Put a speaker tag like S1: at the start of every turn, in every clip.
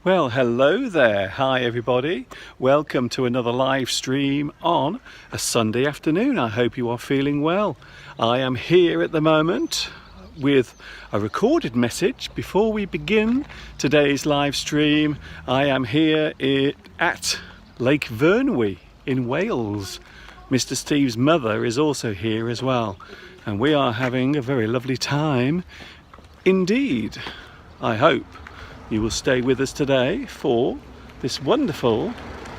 S1: Well, hello there. Hi, everybody. Welcome to another live stream on a Sunday afternoon. I hope you are feeling well. I am here at the moment with a recorded message. Before we begin today's live stream, I am here at Lake Vyrnwy in Wales. Mr. Steve's mother is also here as well, and we are having a very lovely time indeed. I hope you will stay with us today for this wonderful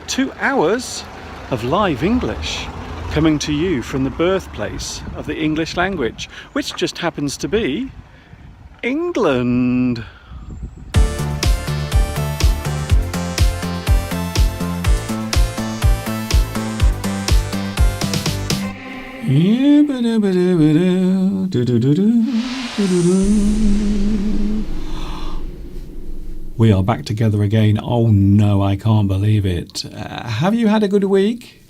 S1: 2 hours of live English coming to you from the birthplace of the English language, which just happens to be England. We are back together again. Oh no, I can't believe it. Have you had a good week?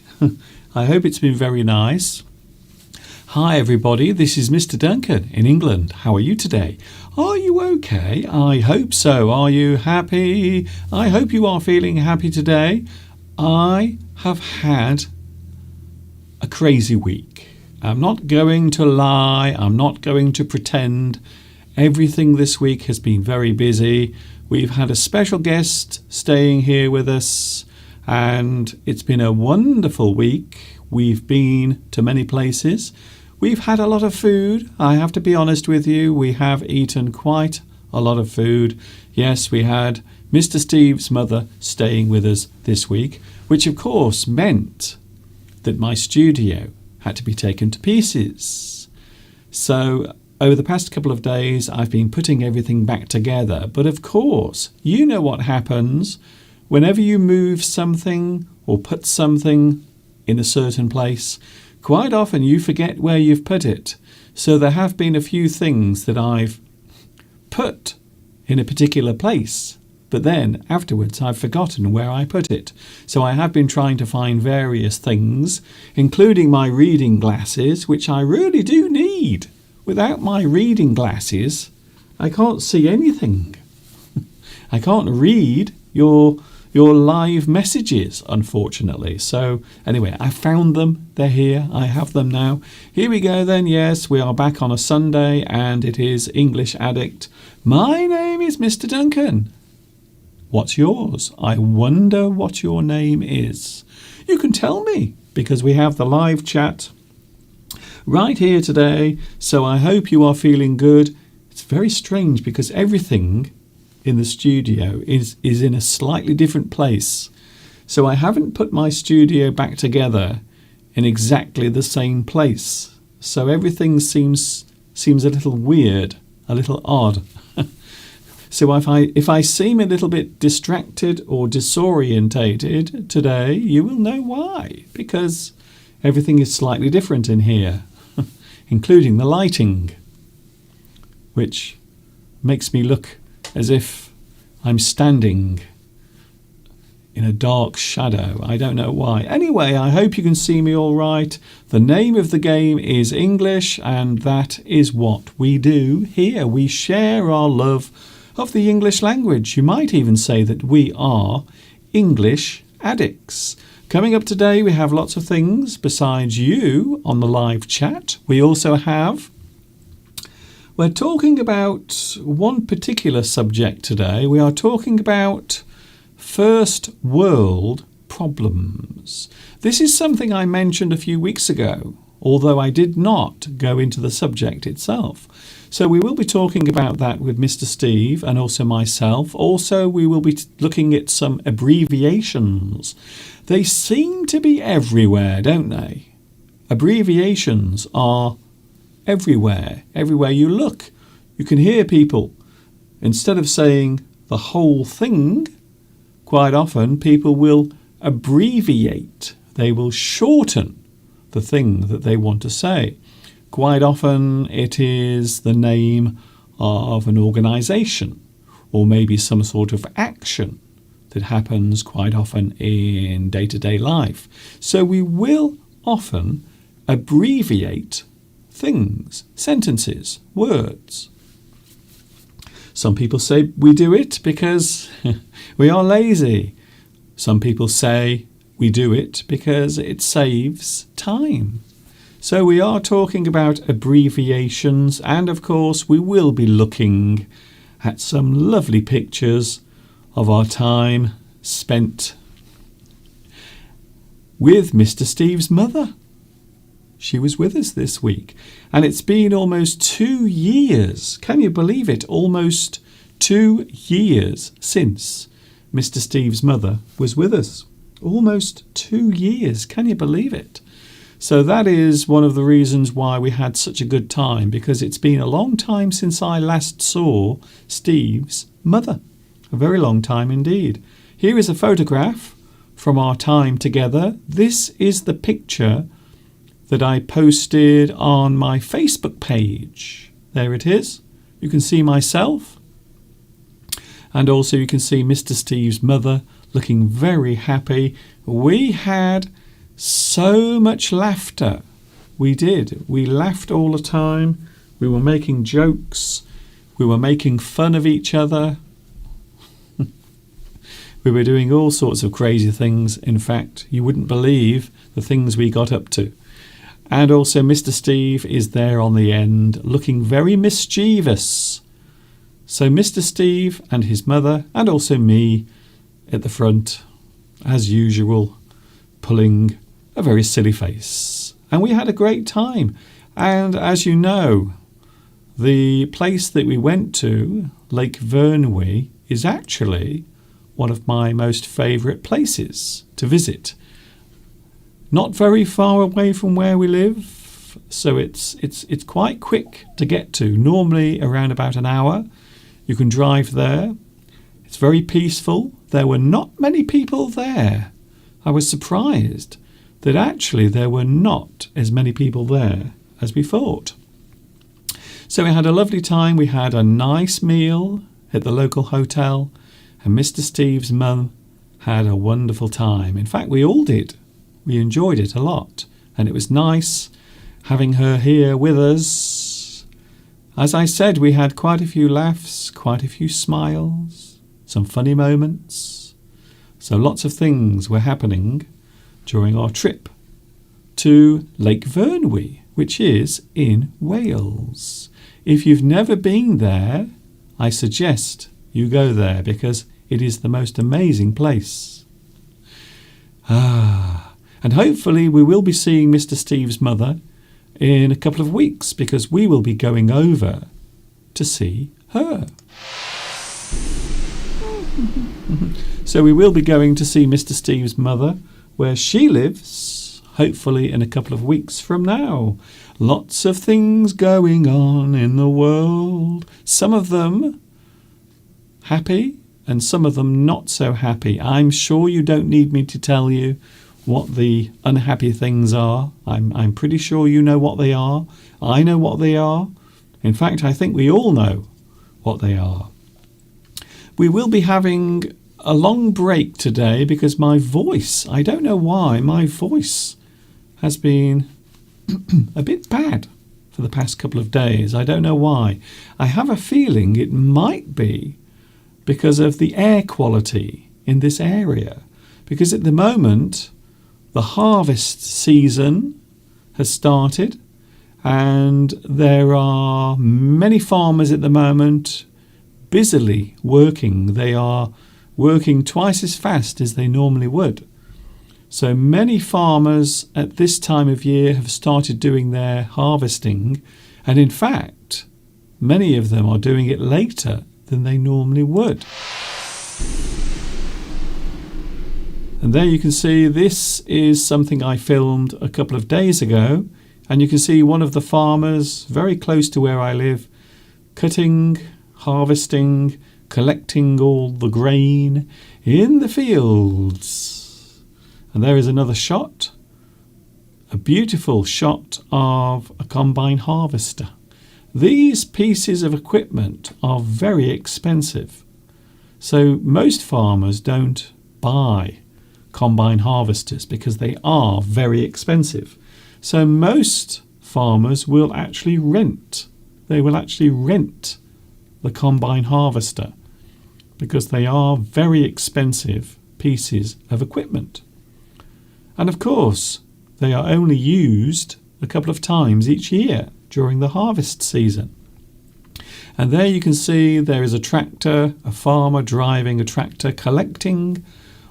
S1: I hope it's been very nice. Hi everybody, this is Mr. Duncan in England. How are you today? Are you okay? I hope so. Are you happy? I hope you are feeling happy today. I have had a crazy week. I'm not going to lie. I'm not going to pretend. Everything this week has been very busy. We've had a special guest staying here with us, and it's been a wonderful week. We've been to many places. We've had a lot of food. I have to be honest with you. We have eaten quite a lot of food. Yes, we had Mr. Steve's mother staying with us this week, which of course meant that my studio had to be taken to pieces. So over the past couple of days, I've been putting everything back together. But of course, you know what happens whenever you move something or put something in a certain place. Quite often you forget where you've put it. So there have been a few things that I've put in a particular place, but then afterwards I've forgotten where I put it. So I have been trying to find various things, including my reading glasses, which I really do need. Without my reading glasses, I can't see anything. I can't read your live messages, unfortunately. So anyway, I found them. They're here. I have them now. Here we go then. Yes, we are back on a Sunday, and it is English Addict. My name is Mr. Duncan. What's yours? I wonder what your name is. You can tell me, because we have the live chat right here today, so I hope you are feeling good. It's very strange because everything in the studio is in a slightly different place. So I haven't put my studio back together in exactly the same place. So everything seems a little weird, a little odd. So if I seem a little bit distracted or disorientated today, you will know why, because everything is slightly different in here, including the lighting, which makes me look as if I'm standing in a dark shadow. I don't know why. Anyway, I hope you can see me all right. The name of the game is English, and that is what we do here. We share our love of the English language. You might even say that we are English addicts. Coming up today, we have lots of things besides you on the live chat. We're talking about one particular subject today. We are talking about first world problems. This is something I mentioned a few weeks ago, although I did not go into the subject itself. So we will be talking about that with Mr. Steve and also myself. Also, we will be looking at some abbreviations. They seem to be everywhere, don't they? Abbreviations are everywhere. Everywhere you look, you can hear people. Instead of saying the whole thing, quite often people will abbreviate. They will shorten the thing that they want to say. Quite often it is the name of an organisation or maybe some sort of action that happens quite often in day-to-day life. So we will often abbreviate things, sentences, words. Some people say we do it because we are lazy. Some people say we do it because it saves time. So we are talking about abbreviations, and of course we will be looking at some lovely pictures of our time spent with Mr. Steve's mother. She was with us this week, and it's been almost 2 years. Can you believe it? Almost 2 years since Mr. Steve's mother was with us. Almost 2 years. Can you believe it? So that is one of the reasons why we had such a good time, because it's been a long time since I last saw Steve's mother. A very long time indeed. Here is a photograph from our time together. This is the picture that I posted on my Facebook page. There it is. You can see myself, and also you can see Mr. Steve's mother looking very happy. We had so much laughter. We did. We laughed all the time. We were making jokes. We were making fun of each other. We were doing all sorts of crazy things. In fact, you wouldn't believe the things we got up to. And also Mr. Steve is there on the end, looking very mischievous. So Mr. Steve and his mother, and also me at the front, as usual, pulling a very silly face. And we had a great time. And as you know, the place that we went to, Lake Vyrnwy, is actually one of my most favourite places to visit. Not very far away from where we live, so it's quite quick to get to. Normally around about an hour. You can drive there. It's very peaceful. There were not many people there. I was surprised that actually there were not as many people there as we thought. So we had a lovely time. We had a nice meal at the local hotel, and Mr. Steve's mum had a wonderful time. In fact, we all did. We enjoyed it a lot, and it was nice having her here with us. As I said, we had quite a few laughs, quite a few smiles, some funny moments. So lots of things were happening during our trip to Lake Vyrnwy, which is in Wales. If you've never been there, I suggest you go there because it is the most amazing place. And hopefully we will be seeing Mr. Steve's mother in a couple of weeks, because we will be going over to see her. So we will be going to see Mr. Steve's mother where she lives, hopefully in a couple of weeks from now. Lots of things going on in the world. Some of them happy and some of them not so happy. I'm sure you don't need me to tell you what the unhappy things are. I'm pretty sure you know what they are. I know what they are. In fact, I think we all know what they are. We will be having a long break today because my voice, I don't know why, my voice has been a bit bad for the past couple of days. I don't know why. I have a feeling it might be because of the air quality in this area. Because at the moment, the harvest season has started, and there are many farmers at the moment busily working. They are working twice as fast as they normally would. So many farmers at this time of year have started doing their harvesting, and in fact, many of them are doing it later than they normally would. And there you can see this is something I filmed a couple of days ago, and you can see one of the farmers very close to where I live cutting, harvesting, collecting all the grain in the fields. And there is another shot, a beautiful shot of a combine harvester. These pieces of equipment are very expensive, so most farmers don't buy combine harvesters because they are very expensive. So most farmers will actually rent. They will actually rent the combine harvester, because they are very expensive pieces of equipment. And of course, they are only used a couple of times each year during the harvest season. And there you can see there is a tractor, a farmer driving a tractor, collecting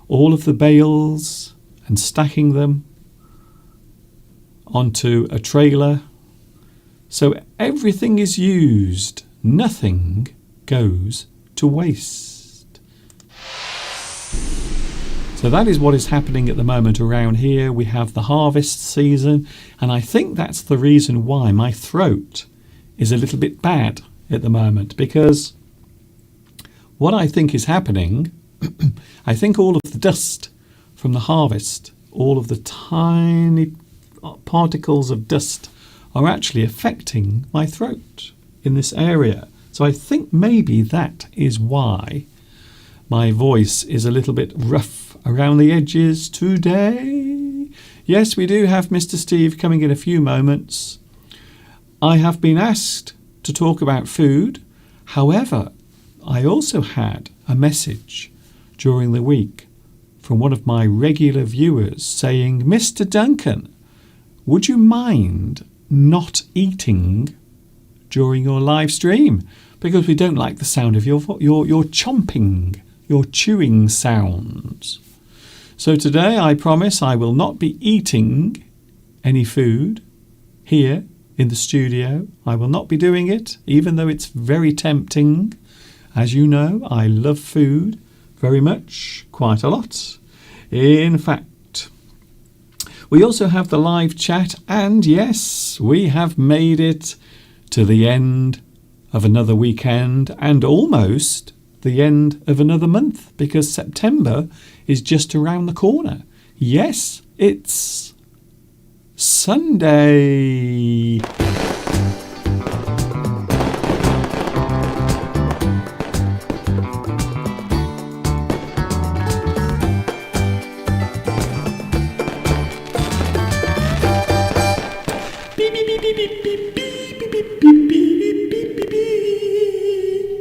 S1: all of the bales and stacking them onto a trailer. So everything is used. Nothing goes to waste. So that is what is happening at the moment around here. We have the harvest season, and I think that's the reason why my throat is a little bit bad at the moment, because what I think is happening, I think all of the dust from the harvest, all of the tiny particles of dust are actually affecting my throat in this area. So I think maybe that is why my voice is a little bit rough around the edges today. Yes, we do have Mr. Steve coming in a few moments. I have been asked to talk about food. However, I also had a message during the week from one of my regular viewers saying, Mr. Duncan, would you mind not eating during your live stream? Because we don't like the sound of your chomping, your chewing sounds. So today I promise I will not be eating any food here in the studio. I will not be doing it, even though it's very tempting. As you know, I love food very much, quite a lot. In fact, we also have the live chat, and yes, we have made it to the end of another weekend and almost the end of another month, because September is just around the corner. Yes, it's Sunday.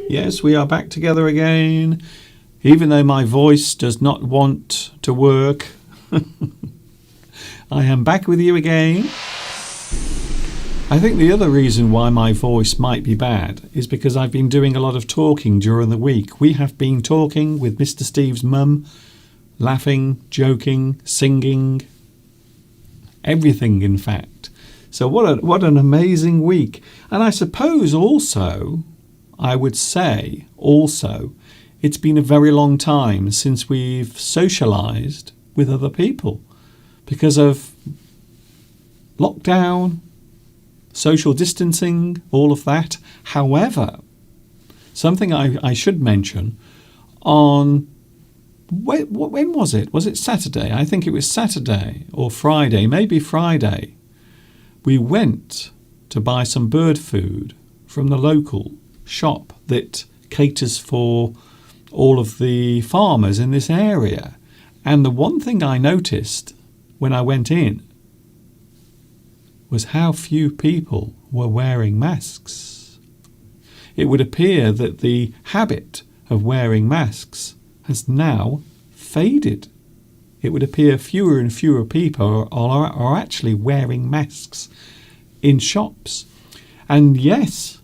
S1: Yes, we are back together again, even though my voice does not want to work. I am back with you again. I think the other reason why my voice might be bad is because I've been doing a lot of talking during the week. We have been talking with Mr. Steve's mum, laughing, joking, singing, everything in fact. So what an amazing week. And I suppose also, I would say also, it's been a very long time since we've socialised with other people because of lockdown, social distancing, all of that. However, something I should mention, on when was it? Was it Saturday? I think it was Saturday or Friday, maybe Friday. We went to buy some bird food from the local shop that caters for all of the farmers in this area. And the one thing I noticed when I went in was how few people were wearing masks. It would appear that the habit of wearing masks has now faded. It would appear fewer and fewer people are actually wearing masks in shops. And yes,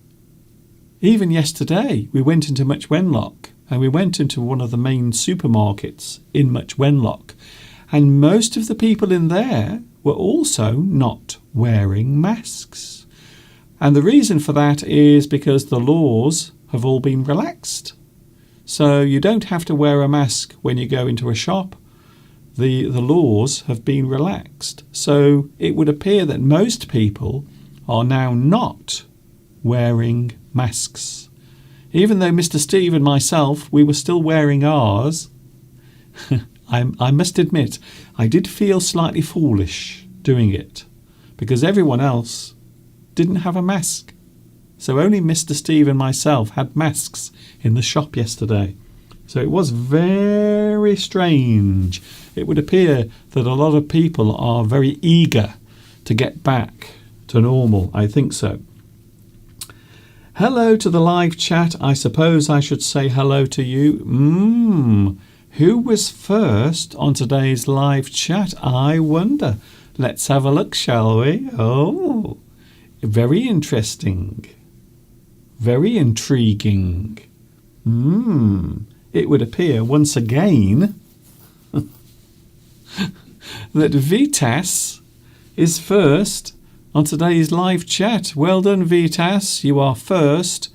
S1: even yesterday we went into Much Wenlock, and we went into one of the main supermarkets in Much Wenlock, and most of the people in there were also not wearing masks. And the reason for that is because the laws have all been relaxed. So you don't have to wear a mask when you go into a shop. The laws have been relaxed. So it would appear that most people are now not wearing masks. Even though Mr. Steve and myself, we were still wearing ours, I must admit, I did feel slightly foolish doing it because everyone else didn't have a mask. So only Mr. Steve and myself had masks in the shop yesterday. So it was very strange. It would appear that a lot of people are very eager to get back to normal. I think so. Hello to the live chat. I suppose I should say hello to you. Who was first on today's live chat? I wonder. Let's have a look, shall we? Oh, very interesting. Very intriguing. It would appear once again that Vitas is first on today's live chat. Well done, Vitas. You are first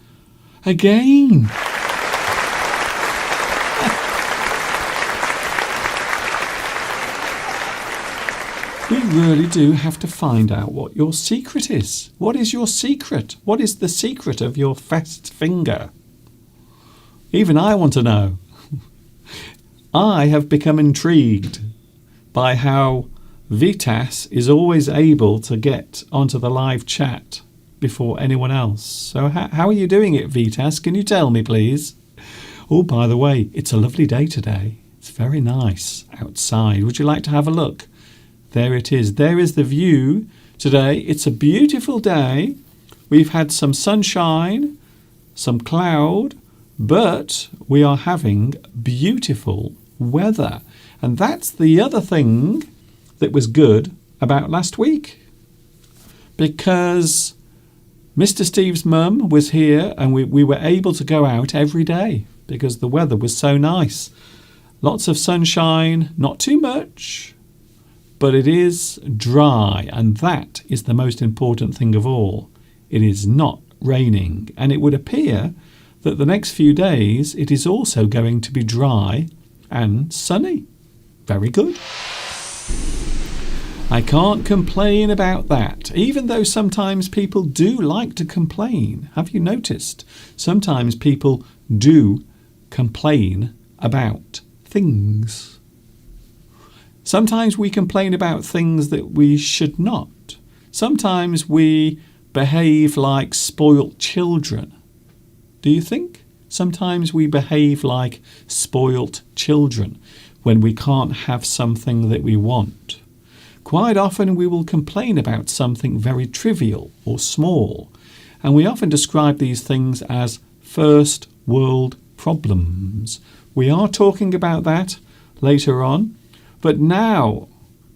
S1: again. We really do have to find out what your secret is. What is your secret? What is the secret of your fast finger? Even I want to know. I have become intrigued by how Vitas is always able to get onto the live chat before anyone else. So how are you doing it, Vitas? Can you tell me, please? Oh, by the way, it's a lovely day today. It's very nice outside. Would you like to have a look? There it is. There is the view today. It's a beautiful day. We've had some sunshine, some cloud, but we are having beautiful weather. And that's the other thing that was good about last week. Because Mr. Steve's mum was here and we were able to go out every day because the weather was so nice. Lots of sunshine, not too much, but it is dry, and that is the most important thing of all. It is not raining, and it would appear that the next few days it is also going to be dry and sunny. Very good. I can't complain about that, even though sometimes people do like to complain. Have you noticed? Sometimes people do complain about things. Sometimes we complain about things that we should not. Sometimes we behave like spoilt children. Do you think? Sometimes we behave like spoilt children when we can't have something that we want. Quite often we will complain about something very trivial or small, and we often describe these things as first world problems. We are talking about that later on. But now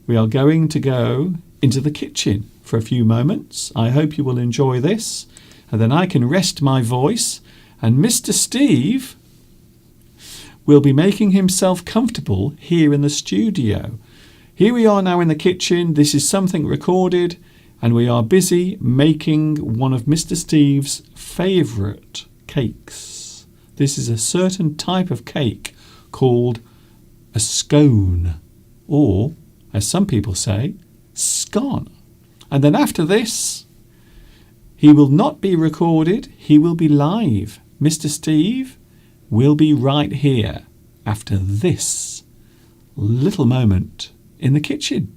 S1: we are going to go into the kitchen for a few moments. I hope you will enjoy this. And then I can rest my voice. And Mr. Steve will be making himself comfortable here in the studio. Here we are now in the kitchen. This is something recorded. And we are busy making one of Mr. Steve's favourite cakes. This is a certain type of cake called a scone. Or, as some people say, scone. And then after this, he will not be recorded, he will be live. Mr. Steve will be right here after this little moment in the kitchen.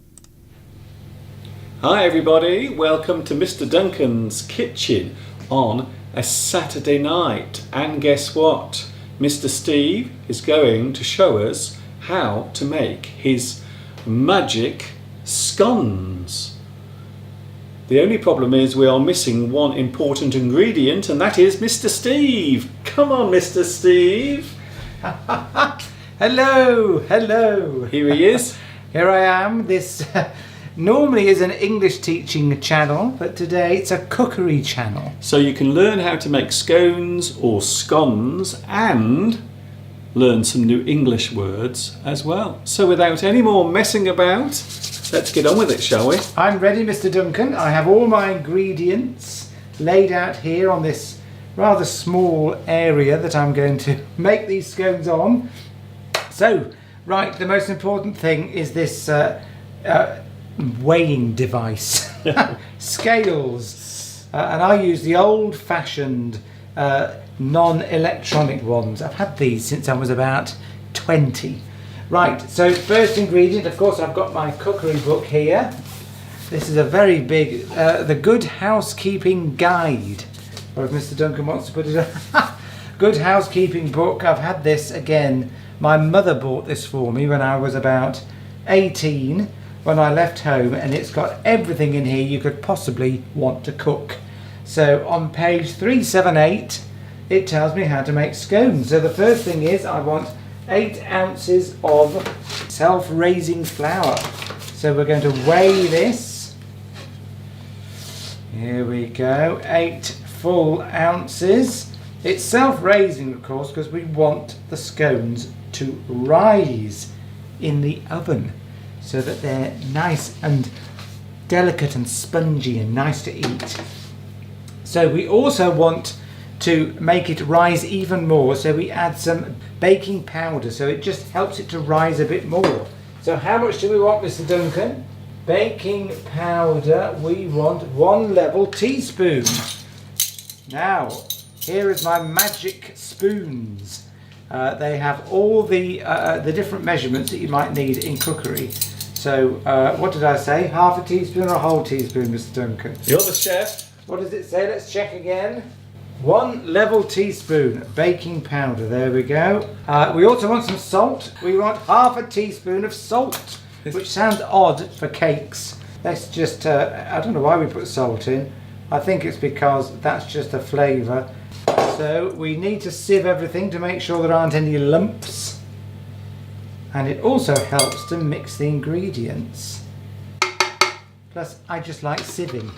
S1: Hi everybody, welcome to Mr. Duncan's kitchen on a Saturday night. And guess what? Mr. Steve is going to show us how to make his magic scones. The only problem is we are missing one important ingredient, and that is Mr. Steve. Come on, Mr. Steve.
S2: Hello.
S1: Here he is.
S2: Here I am. This normally is an English teaching channel, but today it's a cookery channel.
S1: So you can learn how to make scones or scones and learn some new English words as well. So without any more messing about, let's get on with it, shall we?
S2: I'm ready, Mr. Duncan. I have all my ingredients laid out here on this rather small area that I'm going to make these scones on. So, right, the most important thing is this weighing device. Scales. And I use the old-fashioned non-electronic ones. I've had these since I was about 20. Right, so first ingredient, of course, I've got my cookery book here. This is a very big, the Good Housekeeping Guide, or if Mr. Duncan wants to put it on. Good Housekeeping book. I've had this again. My mother bought this for me when I was about 18, when I left home, and it's got everything in here you could possibly want to cook. So on page 378, it tells me how to make scones. So the first thing is I want 8 ounces of self-raising flour. So we're going to weigh this. Here we go, 8 full ounces. It's self-raising, of course, because we want the scones to rise in the oven so that they're nice and delicate and spongy and nice to eat. So we also want to make it rise even more, so we add some baking powder, so it just helps it to rise a bit more. So how much do we want, Mr. Duncan? Baking powder, we want 1 level teaspoon. Now, here is my magic spoons. They have all the different measurements that you might need in cookery. So, what did I say? Half a teaspoon or a whole teaspoon, Mr. Duncan?
S1: You're the chef.
S2: What does it say? Let's check again. 1 level teaspoon baking powder. There we go. We also want some salt. We want half a teaspoon of salt, which sounds odd for cakes. Let's just, I don't know why we put salt in. I think it's because that's just a flavour. So we need to sieve everything to make sure there aren't any lumps. And it also helps to mix the ingredients. Plus, I just like sieving.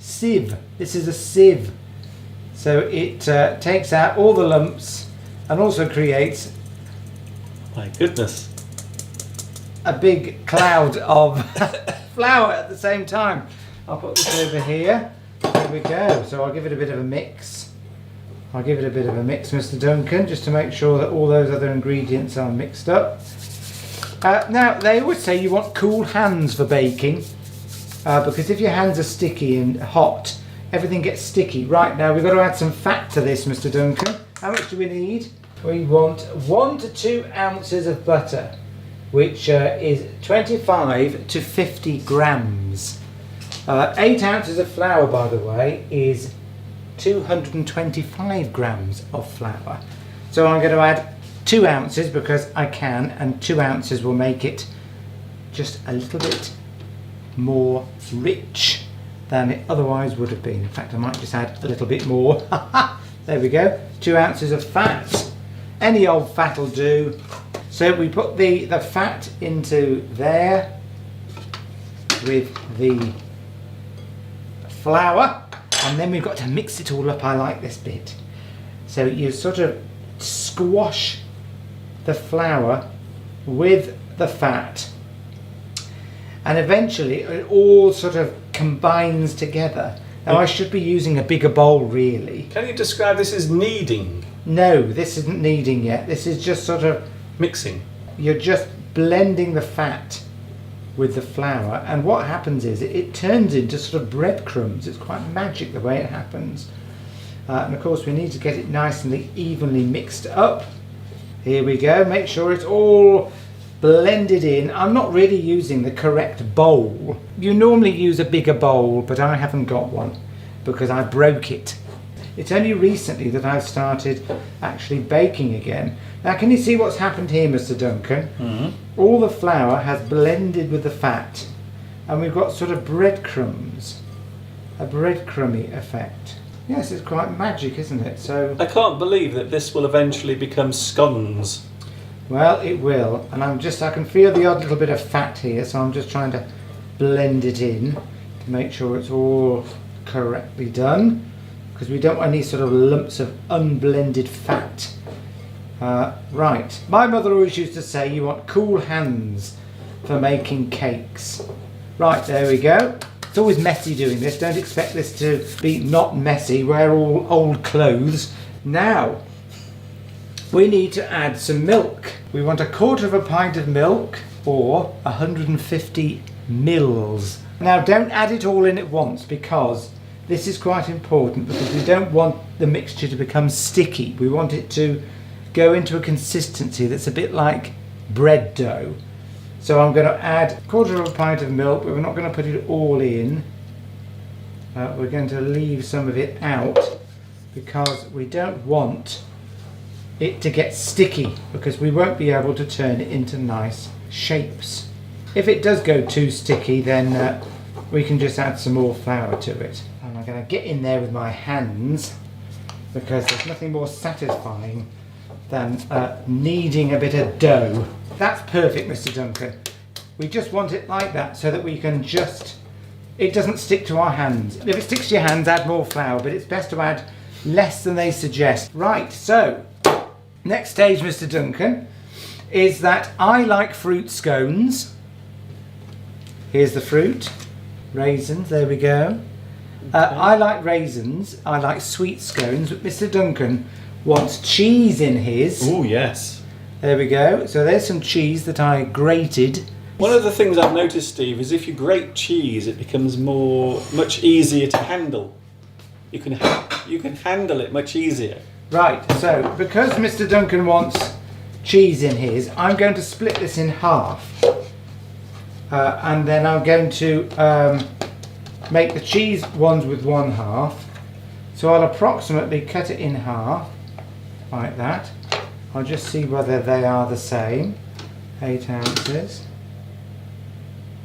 S2: Sieve. This is a sieve. So it takes out all the lumps and also creates,
S1: My goodness.
S2: a big cloud of flour at the same time. I'll put this over here. There we go. So I'll give it a bit of a mix. Mr. Duncan, just to make sure that all those other ingredients are mixed up. Now, they always say you want cool hands for baking, because if your hands are sticky and hot, everything gets sticky. Right, now we've got to add some fat to this, Mr. Duncan. How much do we need? We want 1 to 2 ounces of butter, which is 25 to 50 grams. 8 ounces of flour, by the way, is 225 grams of flour. So I'm going to add 2 ounces because I can, and 2 ounces will make it just a little bit more rich than it otherwise would have been. In fact, I might just add a little bit more. There we go. 2 ounces of fat. Any old fat will do. So we put the fat into there with the flour, and then we've got to mix it all up. I like this bit. So you sort of squash the flour with the fat, and eventually it all sort of combines together. Now I should be using a bigger bowl, really.
S1: Can you describe this as kneading?
S2: No, this isn't kneading yet. This is just sort of
S1: Mixing.
S2: You're just blending the fat with the flour, and what happens is it turns into sort of breadcrumbs. It's quite magic the way it happens. And of course we need to get it nice and evenly mixed up. Here we go. Make sure it's all blended in. I'm not really using the correct bowl. You normally use a bigger bowl, but I haven't got one because I broke it. It's only recently that I've started actually baking again. Now can you see what's happened here, Mr. Duncan? Mm-hmm. All the flour has blended with the fat, and we've got sort of breadcrumbs, a breadcrumby effect. Yes, it's quite magic, isn't it? So
S1: I can't believe that this will eventually become scones.
S2: well, it will, and I can feel the odd little bit of fat here, so I'm just trying to blend it in to make sure it's all correctly done, because we don't want any sort of lumps of unblended fat. Right, my mother always used to say you want cool hands for making cakes. Right, there we go. It's always messy doing this. Don't expect this to be not messy. Wear all old clothes. Now, we need to add some milk. We want 1/4 pint of milk, or 150 mils. Now, don't add it all in at once, because this is quite important, because we don't want the mixture to become sticky. We want it to go into a consistency that's a bit like bread dough. So I'm going to add 1/4 pint of milk, but we're not going to put it all in. We're going to leave some of it out because we don't want it to get sticky, because we won't be able to turn it into nice shapes. If it does go too sticky, then we can just add some more flour to it. And I'm going to get in there with my hands because there's nothing more satisfying than kneading a bit of dough. That's perfect, Mr. Duncan. We just want it like that so that we can just, it doesn't stick to our hands. If it sticks to your hands, add more flour, but it's best to add less than they suggest. Right, so next stage, Mr. Duncan, is that I like fruit scones. Here's the fruit, raisins, there we go. I like raisins, I like sweet scones, but Mr. Duncan wants cheese in his.
S1: Oh, yes.
S2: There we go. So there's some cheese that I grated.
S1: One of the things I've noticed, Steve, is if you grate cheese, it becomes much easier to handle. You can handle it much easier.
S2: Right, so because Mr. Duncan wants cheese in his, I'm going to split this in half. And then I'm going to make the cheese ones with one half. So I'll approximately cut it in half, like that. I'll just see whether they are the same. 8 ounces.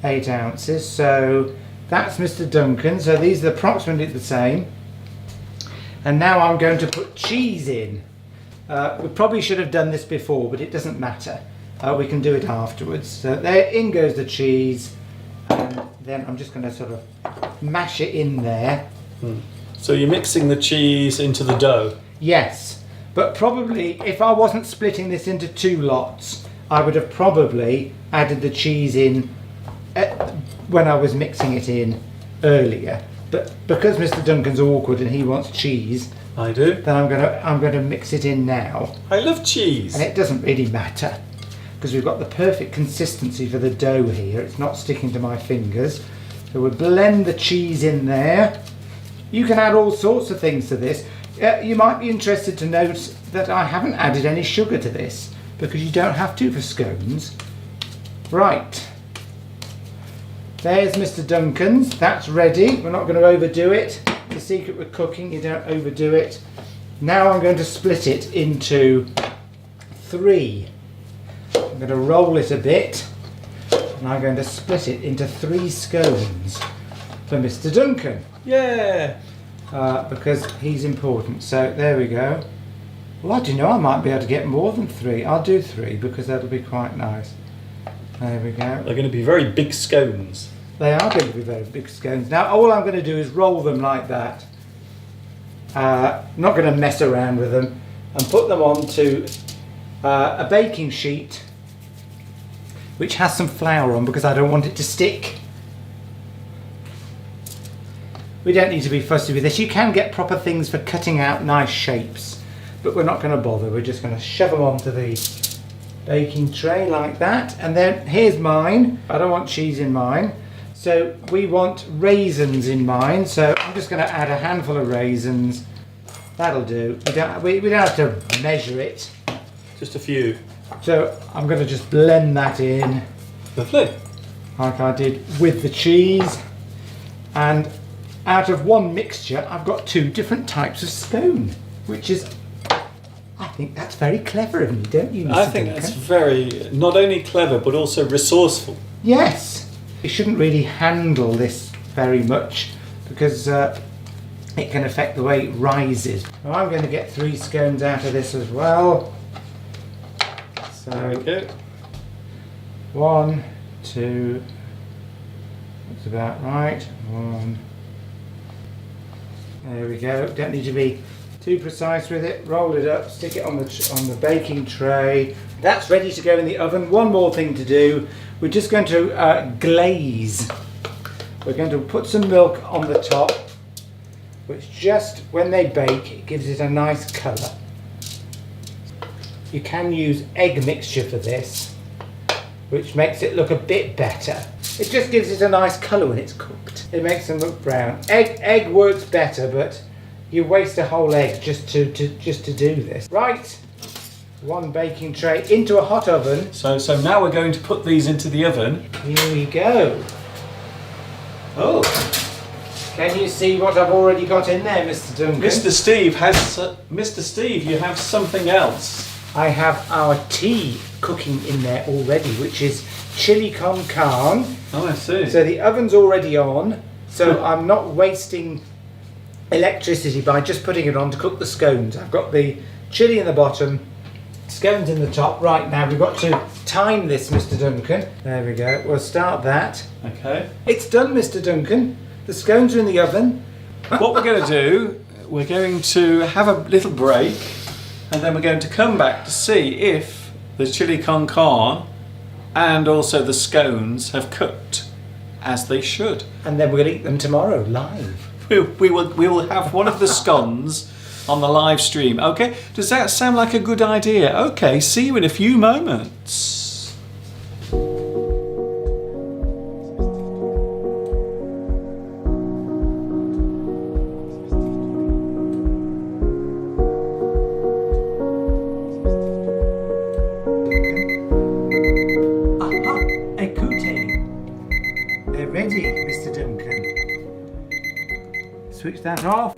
S2: 8 ounces, so that's Mr. Duncan. So these are approximately the same. And now I'm going to put cheese in. We probably should have done this before, but it doesn't matter. We can do it afterwards. So there, in goes the cheese, and then I'm just going to sort of mash it in there.
S1: So you're mixing the cheese into the dough?
S2: Yes, but probably if I wasn't splitting this into 2 lots, I would have probably added the cheese in when I was mixing it in earlier. But because Mr. Duncan's awkward and he wants cheese,
S1: I do.
S2: then I'm going to mix it in now.
S1: I love cheese.
S2: And it doesn't really matter because we've got the perfect consistency for the dough here. It's not sticking to my fingers. So we'll blend the cheese in there. You can add all sorts of things to this. You might be interested to note that I haven't added any sugar to this because you don't have to for scones. Right. There's Mr. Duncan's. That's ready. We're not going to overdo it. The secret with cooking, you don't overdo it. Now I'm going to split it into 3. I'm going to roll it a bit and I'm going to split it into 3 scones for Mr. Duncan.
S1: Yeah.
S2: Because he's important. So there we go. Well, do you know, I might be able to get more than 3. I'll do 3 because that'll be quite nice. There we go.
S1: They're going to be very big scones.
S2: They are going to be very big scones. Now all I'm going to do is roll them like that. I'm not going to mess around with them, and put them onto a baking sheet which has some flour on because I don't want it to stick. We don't need to be fussy with this. You can get proper things for cutting out nice shapes, but we're not going to bother. We're just going to shove them onto the baking tray like that. And then here's mine. I don't want cheese in mine. So we want raisins in mine. So I'm just going to add a handful of raisins. That'll do. We don't have to measure it.
S1: Just a few.
S2: So I'm going to just blend that in.
S1: Lovely.
S2: Like I did with the cheese. And out of one mixture, I've got 2 different types of scone, which is, I think that's very clever of me, don't you, Mr.
S1: I think
S2: Duncan?
S1: that's very, not only clever, but also resourceful.
S2: Yes. You shouldn't really handle this very much because it can affect the way it rises. Now I'm going to get 3 scones out of this as well. So,
S1: There we go.
S2: 1, 2, that's about right. 1. There we go. Don't need to be too precise with it. Roll it up, stick it on the baking tray. That's ready to go in the oven. One more thing to do. We're just going to glaze. We're going to put some milk on the top, which just when they bake, it gives it a nice colour. You can use egg mixture for this, which makes it look a bit better. It just gives it a nice colour when it's cooked. It makes them look brown. Egg works better, but you waste a whole egg just to do this. Right, 1 baking tray into a hot oven.
S1: So now we're going to put these into the oven.
S2: Here we go. Oh, can you see what I've already got in there, Mr. Duncan?
S1: Mr. Steve, you have something else.
S2: I have our tea cooking in there already, which is chili con carne.
S1: Oh, I see.
S2: So the oven's already on, so I'm not wasting electricity by just putting it on to cook the scones. I've got the chili in the bottom, scones in the top. Right, now we've got to time this, Mr. Duncan. There we go. We'll start that.
S1: Okay.
S2: It's done, Mr. Duncan. The scones are in the oven.
S1: What we're going to do, we're going to have a little break, and then we're going to come back to see if the chili con carne and also the scones have cooked as they should.
S2: And then we're going to eat them tomorrow, live.
S1: We will have one of the scones on the live stream. Okay, does that sound like a good idea? Okay, see you in a few moments.
S2: They're ready, Mr. Duncan. Switch that off.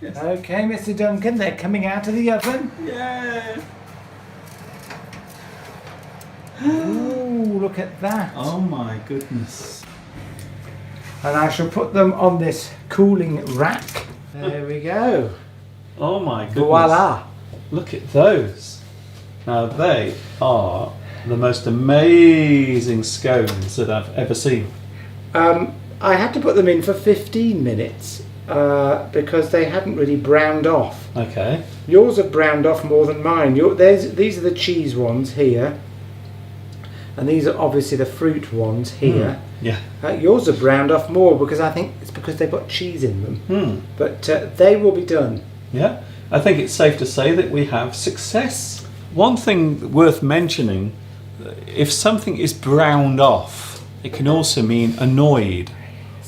S1: Yes.
S2: Okay, Mr. Duncan, they're coming out of the oven.
S1: Yeah.
S2: Ooh, look at that.
S1: Oh my goodness.
S2: And I shall put them on this cooling rack. There we go.
S1: Oh my goodness.
S2: Voila.
S1: Look at those. Now they are the most amazing scones that I've ever seen.
S2: I had to put them in for 15 minutes because they hadn't really browned off.
S1: Okay.
S2: Yours have browned off more than mine. These are the cheese ones here. And these are obviously the fruit ones here.
S1: Yeah.
S2: Yours are browned off more because I think it's because they've got cheese in them. But they will be done.
S1: Yeah. I think it's safe to say that we have success. One thing worth mentioning, if something is browned off, it can also mean annoyed,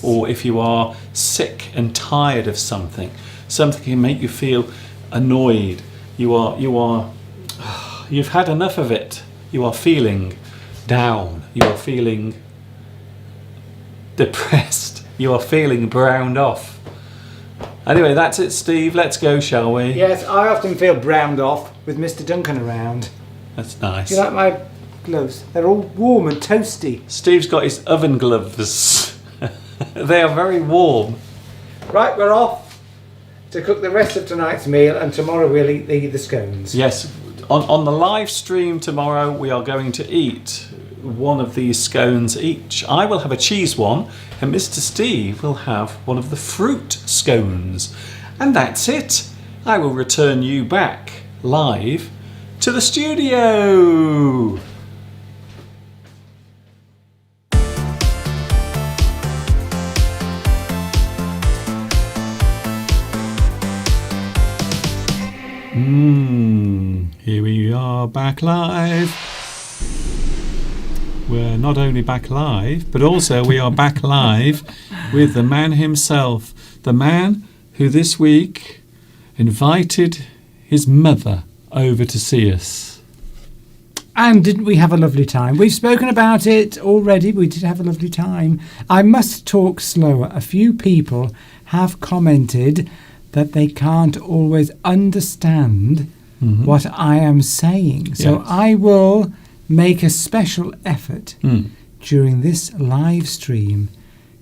S1: or if you are sick and tired of something, something can make you feel annoyed. You've had enough of it. You are feeling down. You are feeling depressed. You are feeling browned off. Anyway, that's it, Steve. Let's go, shall we?
S2: Yes, I often feel browned off with Mr. Duncan around.
S1: That's nice.
S2: Do you like my gloves? They're all warm and toasty.
S1: Steve's got his oven gloves. They are very warm.
S2: Right, we're off to cook the rest of tonight's meal, and tomorrow we'll eat the scones.
S1: Yes, on the live stream tomorrow we are going to eat one of these scones each. I will have a cheese one, and Mr. Steve will have one of the fruit scones. And that's it. I will return you back live to the studio. Here we are back live. We're not only back live, but also we are back live with the man himself. The man who this week invited his mother over to see us.
S2: And didn't we have a lovely time? We've spoken about it already. We did have a lovely time. I must talk slower. A few people have commented that they can't always understand what I am saying. So
S1: Yes.
S2: I will make a special effort during this live stream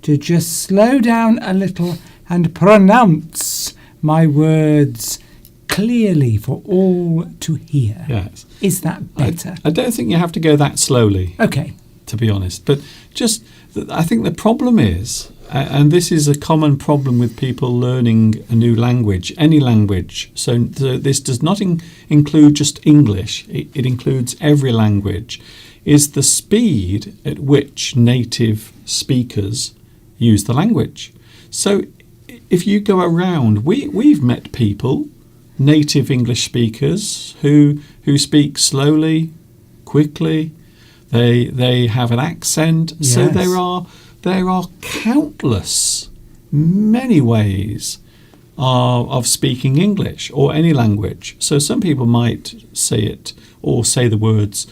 S2: to just slow down a little and pronounce my words clearly for all to hear.
S1: Yes.
S2: Is that better?
S1: I don't think you have to go that slowly,
S2: Okay.
S1: to be honest. But just, I think the problem is, and this is a common problem with people learning a new language, any language. So this does not include just English. It includes every language. Is the speed at which native speakers use the language. So if you go around, we've met people, native English speakers, who speak slowly, quickly. They have an accent.
S2: Yes.
S1: So there are countless, many ways of speaking English or any language. So some people might say it or say the words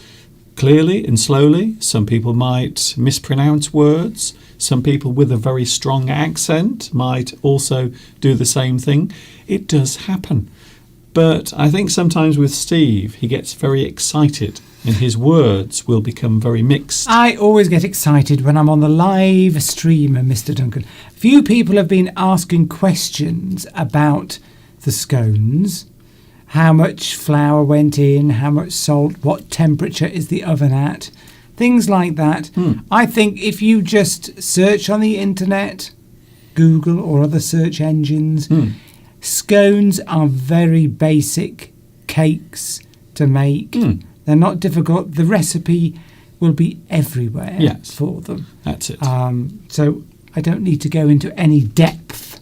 S1: clearly and slowly. Some people might mispronounce words. Some people with a very strong accent might also do the same thing. It does happen. But I think sometimes with Steve, he gets very excited and his words will become very mixed.
S2: I always get excited when I'm on the live stream, Mr. Duncan. Few people have been asking questions about the scones. How much flour went in, how much salt, what temperature is the oven at, things like that. I think if you just search on the internet, Google or other search engines, scones are very basic cakes to make. They're not difficult. The recipe will be everywhere for them.
S1: That's it.
S2: So I don't need to go into any depth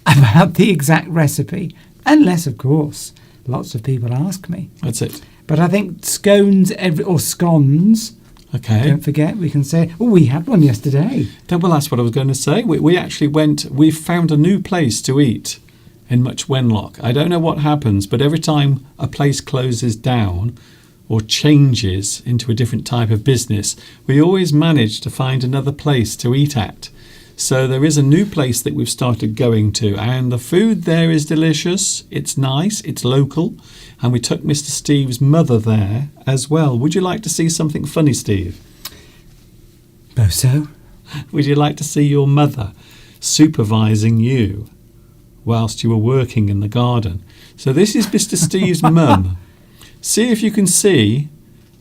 S2: about the exact recipe. Unless, of course, lots of people ask me.
S1: That's it.
S2: But I think scones, or scones, don't forget, we can say, we had one yesterday.
S1: Well, that's what I was going to say. We actually we found a new place to eat in Much Wenlock. I don't know what happens, but every time a place closes down or changes into a different type of business, we always manage to find another place to eat at. So there is a new place that we've started going to, and the food there is delicious. It's nice, it's local, and we took Mr. Steve's mother there as well. Would you like to see something funny, Steve?
S2: So?
S1: Would you like to see your mother supervising you whilst you were working in the garden? So this is Mr. Steve's mum. See if you can see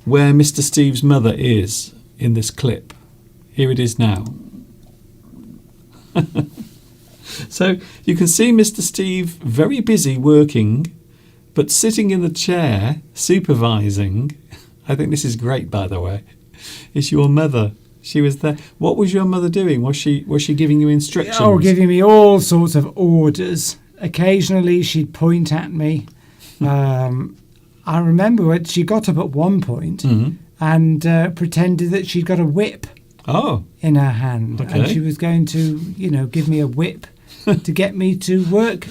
S1: where Mr. Steve's mother is in this clip. Here it is now. So you can see Mr. Steve very busy working, but sitting in the chair supervising. I think this is great, by the way. It's your mother. She was there. What was your mother doing? Was she giving you instructions?
S2: Oh, giving me all sorts of orders. Occasionally she'd point at me. I remember when she got up at one point and pretended that she'd got a whip. In her hand, and she was going to, give me a whip to get me to work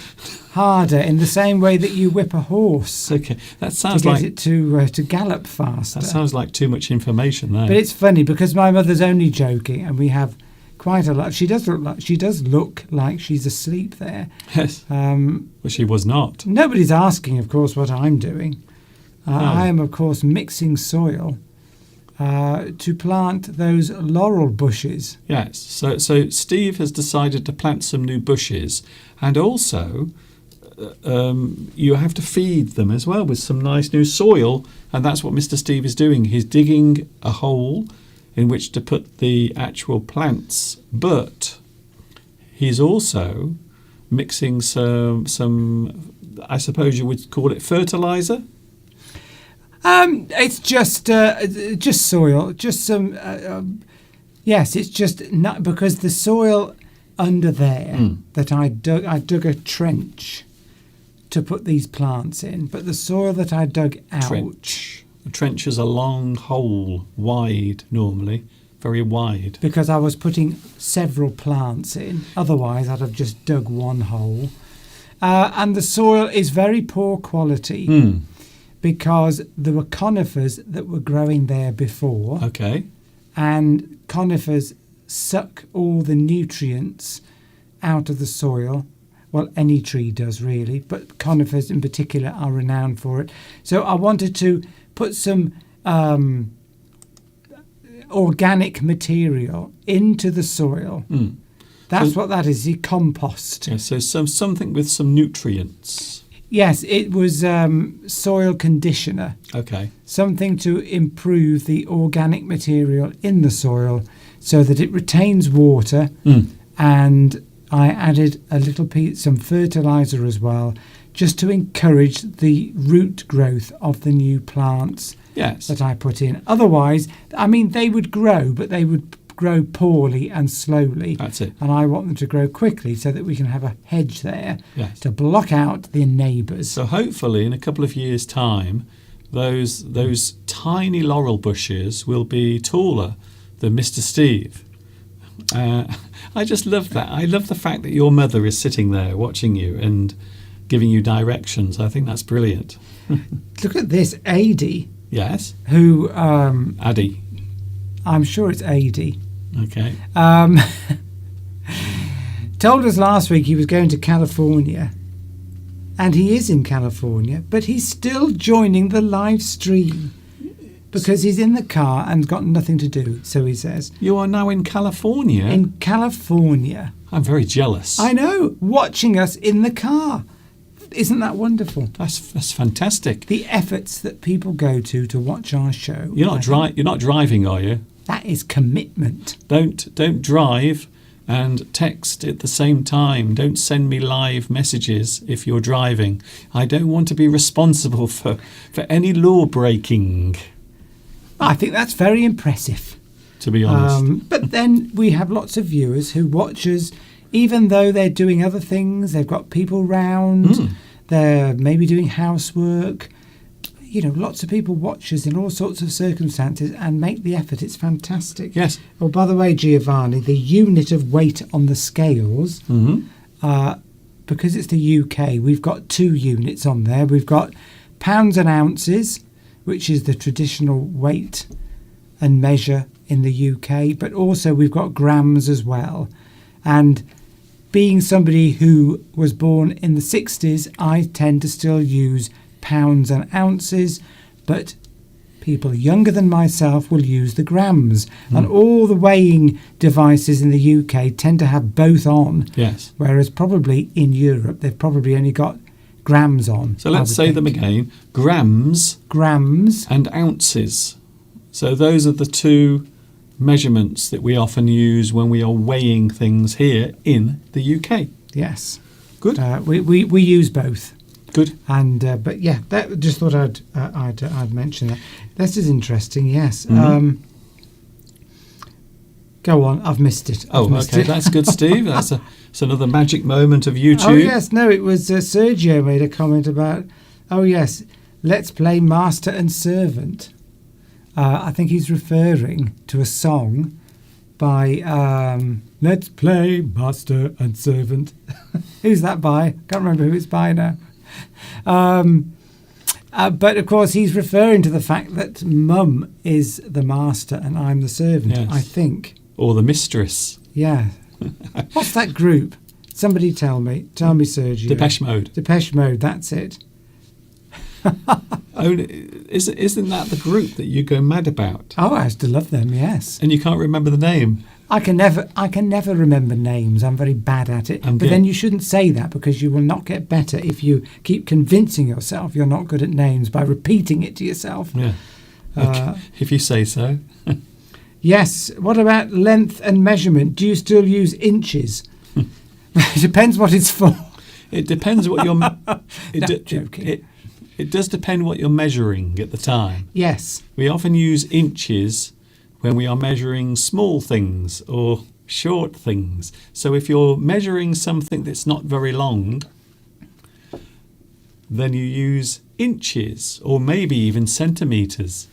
S2: harder in the same way that you whip a horse.
S1: Okay, that sounds
S2: to get it to gallop faster.
S1: That sounds like too much information there.
S2: But it's funny because my mother's only joking, and we have quite a lot. She does look like she's asleep there.
S1: Yes. But she was not.
S2: Nobody's asking, of course, what I'm doing. I am, of course, mixing soil. To plant those laurel bushes.
S1: Yes, so Steve has decided to plant some new bushes, and also you have to feed them as well with some nice new soil, and that's what Mr. Steve is doing. He's digging a hole in which to put the actual plants, but he's also mixing some I suppose you would call it fertilizer.
S2: It's just soil, just some. Yes, it's just not because the soil under there that I dug a trench to put these plants in, but the soil that I dug out.
S1: A trench is a long hole, wide normally, very wide.
S2: Because I was putting several plants in. Otherwise, I'd have just dug one hole, and the soil is very poor quality. Because there were conifers that were growing there before.
S1: Okay.
S2: And conifers suck all the nutrients out of the soil. Well, any tree does really, but conifers in particular are renowned for it. So I wanted to put some organic material into the soil. That's what that is, the compost.
S1: Yeah, so something with some nutrients.
S2: Yes, it was soil conditioner.
S1: Okay. Something
S2: to improve the organic material in the soil so that it retains water. And I added a little some fertilizer as well, just to encourage the root growth of the new plants that I put in. Otherwise, I mean, they would grow, but they would grow poorly and slowly.
S1: That's it.
S2: And I want them to grow quickly so that we can have a hedge there to block out the neighbours.
S1: So hopefully in a couple of years' time, those tiny laurel bushes will be taller than Mr. Steve. I just love that. I love the fact that your mother is sitting there watching you and giving you directions. I think that's brilliant.
S2: Look at this, Adi.
S1: Yes.
S2: Who?
S1: Addy.
S2: I'm sure it's Adi.
S1: Okay.
S2: Told us last week he was going to California, and he is in California, but he's still joining the live stream because he's in the car and got nothing to do, so he says.
S1: You are now in California?
S2: In California.
S1: I'm very jealous.
S2: I know, watching us in the car. Isn't that wonderful?
S1: That's fantastic.
S2: The efforts that people go to watch our show.
S1: You're not driving, are you?
S2: That is commitment.
S1: Don't drive and text at the same time. Don't send me live messages if you're driving. I don't want to be responsible for any law breaking.
S2: I think that's very impressive.
S1: To be honest.
S2: But then we have lots of viewers who watch us even though they're doing other things. They've got people round. They're maybe doing housework. You know, lots of people watch us in all sorts of circumstances and make the effort. It's fantastic.
S1: Yes.
S2: Oh, by the way, Giovanni, the unit of weight on the scales, because it's the UK, we've got 2 units on there. We've got pounds and ounces, which is the traditional weight and measure in the UK, but also we've got grams as well. And being somebody who was born in the 60s, I tend to still use pounds and ounces, but people younger than myself will use the grams. And all the weighing devices in the UK tend to have both on.
S1: Yes.
S2: Whereas probably in Europe, they've probably only got grams on.
S1: So let's say them again. Grams and ounces. So those are the 2 measurements that we often use when we are weighing things here in the UK.
S2: Yes.
S1: Good.
S2: We use both.
S1: Good.
S2: And but yeah, that just thought I'd mention that. This is interesting. Yes. Go on. I've missed it.
S1: Okay. That's good, Steve. That's another magic moment of YouTube.
S2: Oh yes. No, it was Sergio made a comment about. Oh yes. Let's play Master and Servant. I think he's referring to a song by Let's Play Master and Servant. Who's that by? Can't remember who it's by now. But of course he's referring to the fact that Mum is the master and I'm the servant, yes. I think.
S1: Or the mistress.
S2: Yeah. What's that group? Somebody tell me, Sergio.
S1: Depeche Mode.
S2: Depeche Mode, that's it.
S1: Isn't that the group that you go mad about?
S2: Oh, I used to love them, yes.
S1: And you can't remember the name?
S2: I can never remember names. I'm very bad at it. But then you shouldn't say that because you will not get better if you keep convincing yourself you're not good at names by repeating it to yourself.
S1: Yeah. If you say so.
S2: Yes. What about length and measurement? Do you still use inches? It depends what it's for.
S1: It depends what you're...
S2: joking.
S1: It does depend what you're measuring at the time.
S2: Yes.
S1: We often use inches when we are measuring small things or short things. So if you're measuring something that's not very long, then you use inches or maybe even centimetres.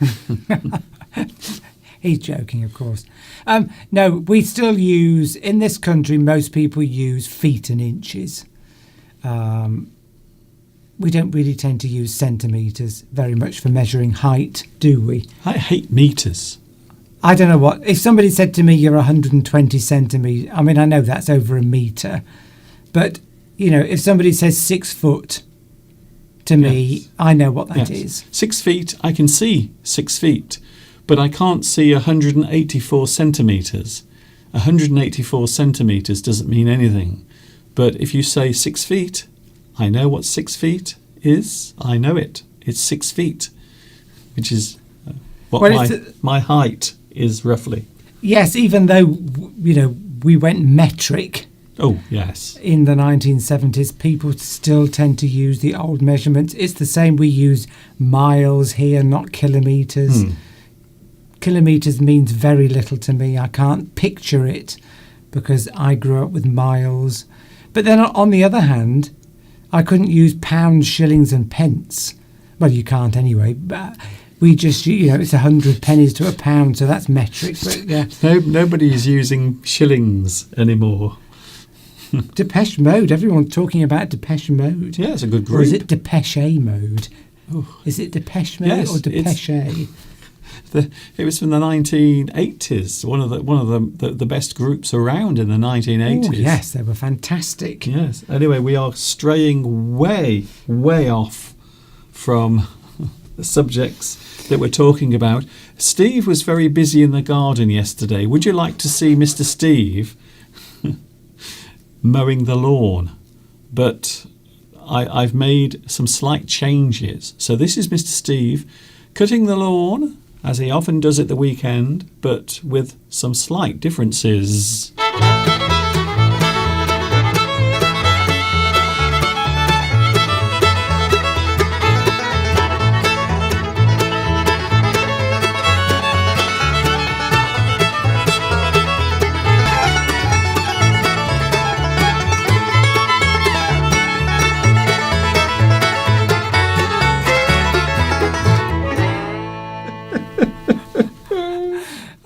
S2: He's joking, of course. No, we still use, in this country, most people use feet and inches. We don't really tend to use centimetres very much for measuring height, do we?
S1: I hate metres.
S2: I don't know what. If somebody said to me, you're 120 centimetres, I mean, I know that's over a metre. But, you know, if somebody says 6 foot to me, yes. I know what that is.
S1: 6 feet, I can see 6 feet. But I can't see 184 centimetres. 184 centimetres doesn't mean anything. But if you say 6 feet, I know what 6 feet is. I know it. It's 6 feet, which is what my height is roughly.
S2: Yes, even though, you know, we went metric.
S1: Oh, yes.
S2: In the 1970s, people still tend to use the old measurements. It's the same. We use miles here, not kilometres. Kilometres means very little to me. I can't picture it because I grew up with miles. But then on the other hand, I couldn't use pounds, shillings and pence. Well, you can't anyway. But we just, you know, it's 100 pennies to a pound, so that's metric. But yeah.
S1: Nobody's using shillings anymore.
S2: Depeche Mode. Everyone's talking about Depeche Mode.
S1: Yeah, it's a good group.
S2: Or is it Depeche Mode? Is it Depeche Mode or Depeche?
S1: It was from the 1980s. One of the best groups around in the 1980s.
S2: Oh, yes, they were fantastic.
S1: Yes. Anyway, we are straying way off from the subjects that we're talking about. Steve was very busy in the garden yesterday. Would you like to see Mr. Steve mowing the lawn? But I've made some slight changes. So this is Mr. Steve cutting the lawn, as he often does at the weekend, but with some slight differences.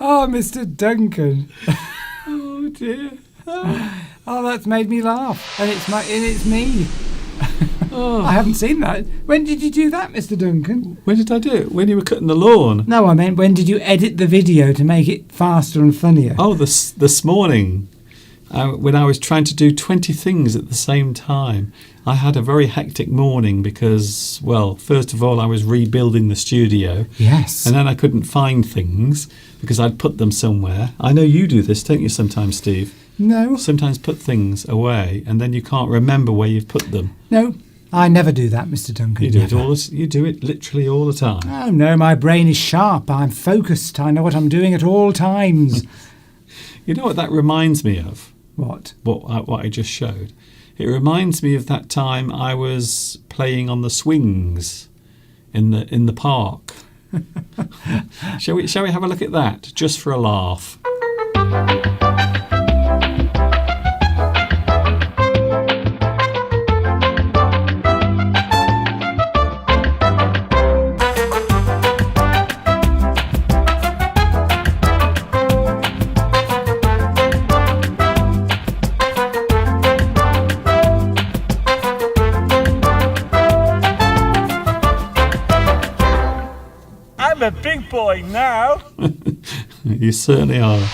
S2: Oh, Mr. Duncan.
S1: Oh dear.
S2: Oh, that's made me laugh. And it's me.
S1: Oh.
S2: I haven't seen that. When did you do that, Mr. Duncan?
S1: When did I do it? When you were cutting the lawn?
S2: No, I meant when did you edit the video to make it faster and funnier?
S1: Oh, this morning, when I was trying to do 20 things at the same time. I had a very hectic morning because, well, first of all, I was rebuilding the studio.
S2: Yes.
S1: And then I couldn't find things because I'd put them somewhere. I know you do this, don't you, sometimes, Steve?
S2: No.
S1: Sometimes put things away and then you can't remember where you've put them.
S2: No, I never do that, Mr. Duncan.
S1: You do it literally all the time.
S2: Oh, no, my brain is sharp. I'm focused. I know what I'm doing at all times.
S1: You know what that reminds me of?
S2: What?
S1: What I just showed? It reminds me of that time I was playing on the swings in the park. Shall we have a look at that, just for a laugh?
S3: I'm a big boy now.
S1: You certainly are.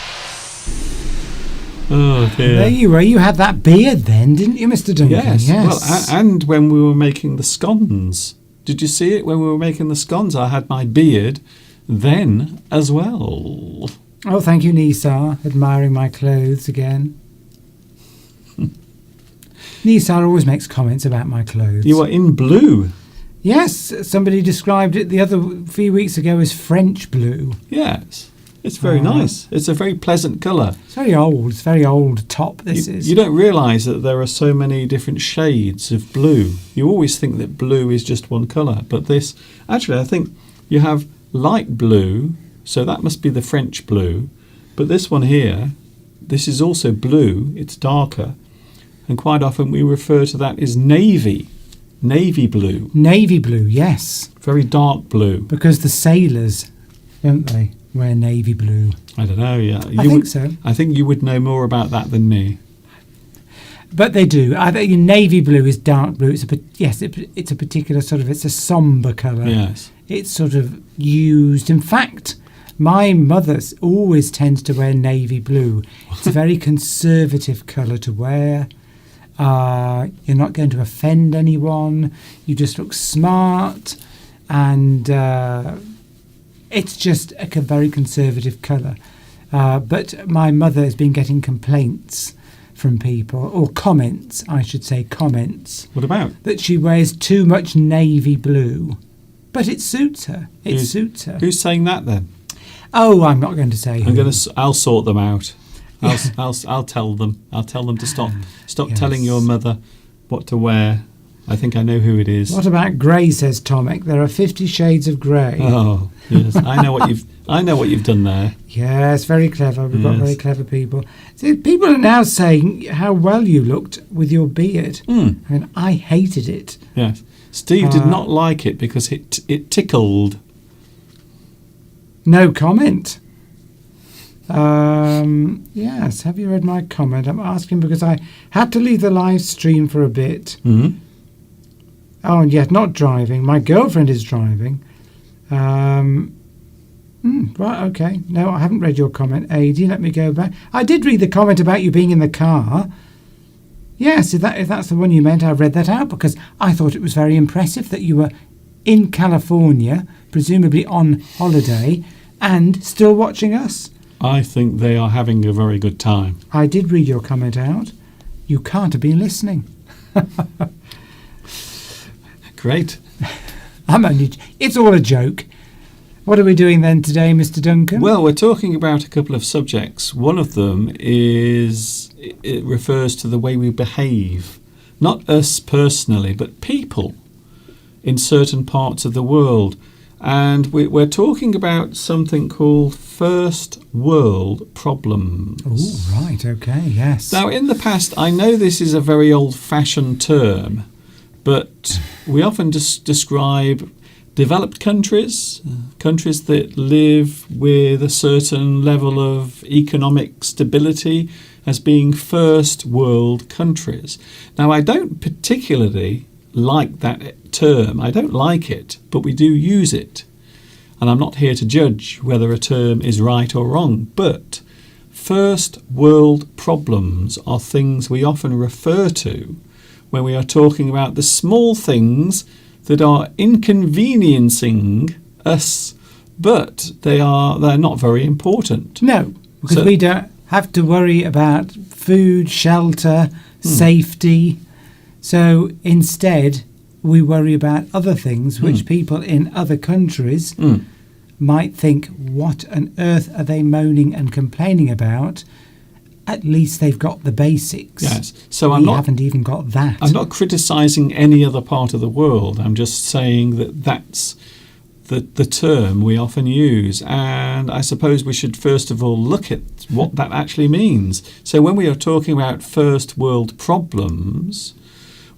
S1: Oh dear.
S2: There you were. You had that beard then, didn't you, Mr. Duncan?
S1: Yes. Well, and when we were making the scones. Did you see it when we were making the scones? I had my beard then as well.
S2: Oh, thank you, Nisa, admiring my clothes again. Nisa always makes comments about my clothes.
S1: You were in blue.
S2: Yes, somebody described it the other few weeks ago as French blue.
S1: Yes. It's very nice. It's a very pleasant colour.
S2: It's very old. It's very old top, this is.
S1: You don't realise that there are so many different shades of blue. You always think that blue is just one colour. But this, actually, I think you have light blue, so that must be the French blue. But this one here, this is also blue. It's darker. And quite often we refer to that as navy. Navy blue.
S2: Navy blue, yes.
S1: Very dark blue.
S2: Because the sailors, don't they, wear navy blue?
S1: I don't know, yeah.
S2: I think so.
S1: I think you would know more about that than me.
S2: But they do. I think navy blue is dark blue. It's a particular sort of, it's a sombre colour.
S1: Yes.
S2: It's sort of used. In fact, my mother always tends to wear navy blue. It's a very conservative colour to wear. You're not going to offend anyone. You just look smart, and it's just a very conservative colour. But my mother has been getting complaints from people, or comments, I should say, comments.
S1: What about?
S2: That she wears too much navy blue. But it suits her. It suits her.
S1: Who's saying that then?
S2: Oh, I'm not going to say who.
S1: I'll sort them out. I'll tell them. I'll tell them to stop
S2: Yes.
S1: telling your mother what to wear. I think I know who it is.
S2: What about grey, says Tomek. There are 50 shades of grey.
S1: Oh, yes. I know what you've done there.
S2: Yes, very clever. We've got very clever people. See, people are now saying how well you looked with your beard. I mean, I hated it.
S1: Yes. Steve did not like it because it tickled.
S2: No comment. Yes, have you read my comment? I'm asking because I had to leave the live stream for a bit.
S1: Mm-hmm.
S2: Oh, and yet not driving. My girlfriend is driving. Right, okay. No, I haven't read your comment, Adi. Let me go back. I did read the comment about you being in the car. Yes, if that's the one you meant, I've read that out because I thought it was very impressive that you were in California, presumably on holiday, and still watching us.
S1: I think they are having a very good time.
S2: I did read your comment out. You can't have been listening.
S1: Great.
S2: It's all a joke. What are we doing then today, Mr. Duncan?
S1: Well, we're talking about a couple of subjects. One of them it refers to the way we behave. Not us personally, but people in certain parts of the world. And we're talking about something called first world problems.
S2: Oh, right, okay, yes.
S1: Now, in the past, I know this is a very old-fashioned term, but we often just describe developed countries, countries that live with a certain level of economic stability as being first world countries. Now, I don't particularly like that term. I don't like it, but we do use it. And I'm not here to judge whether a term is right or wrong, but first world problems are things we often refer to when we are talking about the small things that are inconveniencing us, but they're not very important.
S2: No, because we don't have to worry about food, shelter, safety. So instead, we worry about other things which people in other countries might think, what on earth are they moaning and complaining about? At least they've got the basics.
S1: Yes. So
S2: we haven't even got that.
S1: I'm not criticising any other part of the world. I'm just saying that that's the term we often use. And I suppose we should first of all look at what that actually means. So when we are talking about first world problems,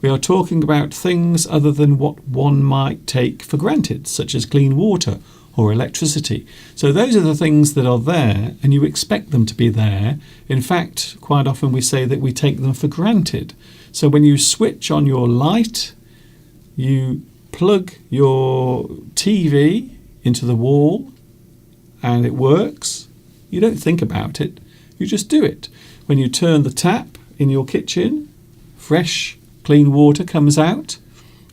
S1: we are talking about things other than what one might take for granted, such as clean water or electricity. So those are the things that are there, and you expect them to be there. In fact, quite often we say that we take them for granted. So when you switch on your light, you plug your TV into the wall, and it works. You don't think about it. You just do it. When you turn the tap in your kitchen, fresh, clean water comes out.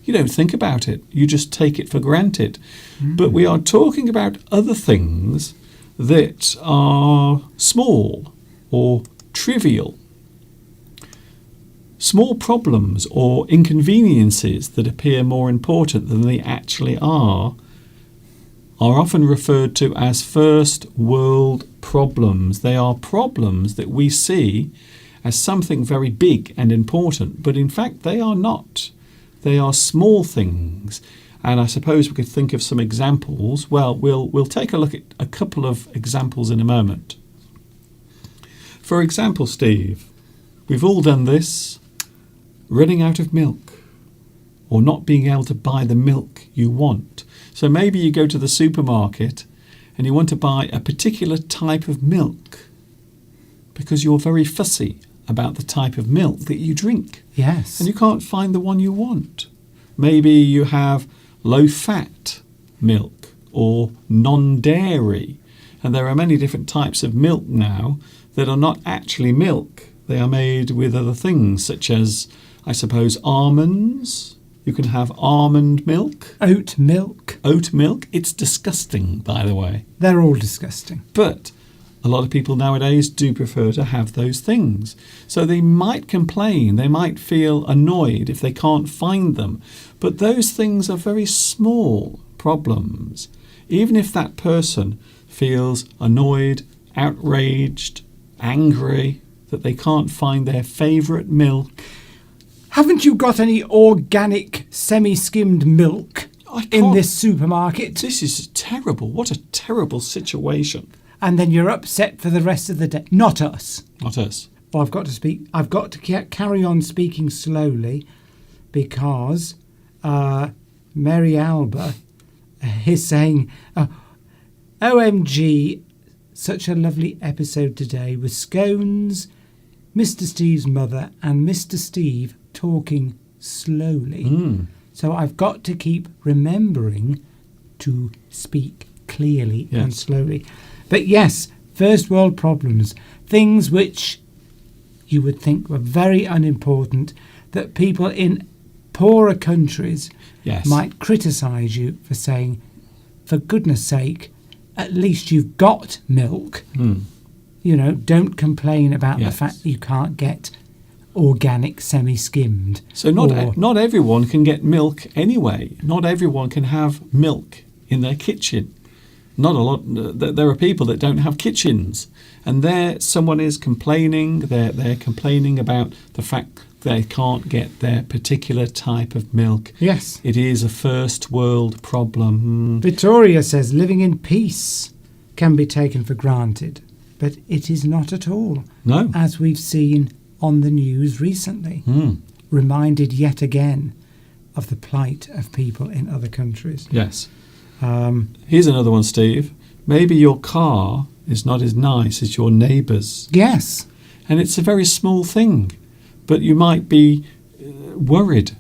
S1: You don't think about it. You just take it for granted. But we are talking about other things that are small or trivial. Small problems or inconveniences that appear more important than they actually are often referred to as first world problems. They are problems that we see as something very big and important, but in fact they are not. They are small things. And I suppose we could think of some examples. Well, we'll take a look at a couple of examples in a moment. For example, Steve, we've all done this. Running out of milk or not being able to buy the milk you want. So maybe you go to the supermarket and you want to buy a particular type of milk because you're very fussy about the type of milk that you drink.
S2: Yes.
S1: And you can't find the one you want. Maybe you have low-fat milk or non-dairy. And there are many different types of milk now that are not actually milk. They are made with other things, such as, I suppose, almonds. You can have almond milk.
S2: Oat milk.
S1: Oat milk. It's disgusting, by the way.
S2: They're all disgusting.
S1: But a lot of people nowadays do prefer to have those things. So they might complain, they might feel annoyed if they can't find them. But those things are very small problems. Even if that person feels annoyed, outraged, angry that they can't find their favourite milk.
S2: Haven't you got any organic semi-skimmed milk in this supermarket?
S1: This is terrible. What a terrible situation.
S2: And then you're upset for the rest of the day. Not us.
S1: Not us.
S2: Well, I've got to carry on speaking slowly because Mary Alba is saying, OMG, such a lovely episode today with scones, Mr. Steve's mother and Mr. Steve talking slowly. So I've got to keep remembering to speak clearly and
S1: Yes.
S2: slowly. But yes, first world problems, things which you would think were very unimportant, that people in poorer countries
S1: Yes.
S2: might criticise you for saying, for goodness sake, at least you've got milk.
S1: Hmm.
S2: You know, don't complain about the
S1: Yes.
S2: fact that you can't get organic semi-skimmed.
S1: So not everyone can get milk anyway. Not everyone can have milk in their kitchen. Not a lot. There are people that don't have kitchens, and there someone is complaining. They're complaining about the fact they can't get their particular type of milk.
S2: Yes.
S1: It is a first world problem.
S2: Victoria says living in peace can be taken for granted, but it is not at all,
S1: No.
S2: as we've seen on the news recently. Reminded yet again of the plight of people in other countries.
S1: Yes.
S2: Um,
S1: Here's another one, Steve. Maybe your car is not as nice as your neighbour's.
S2: yes.
S1: And it's a very small thing, but you might be worried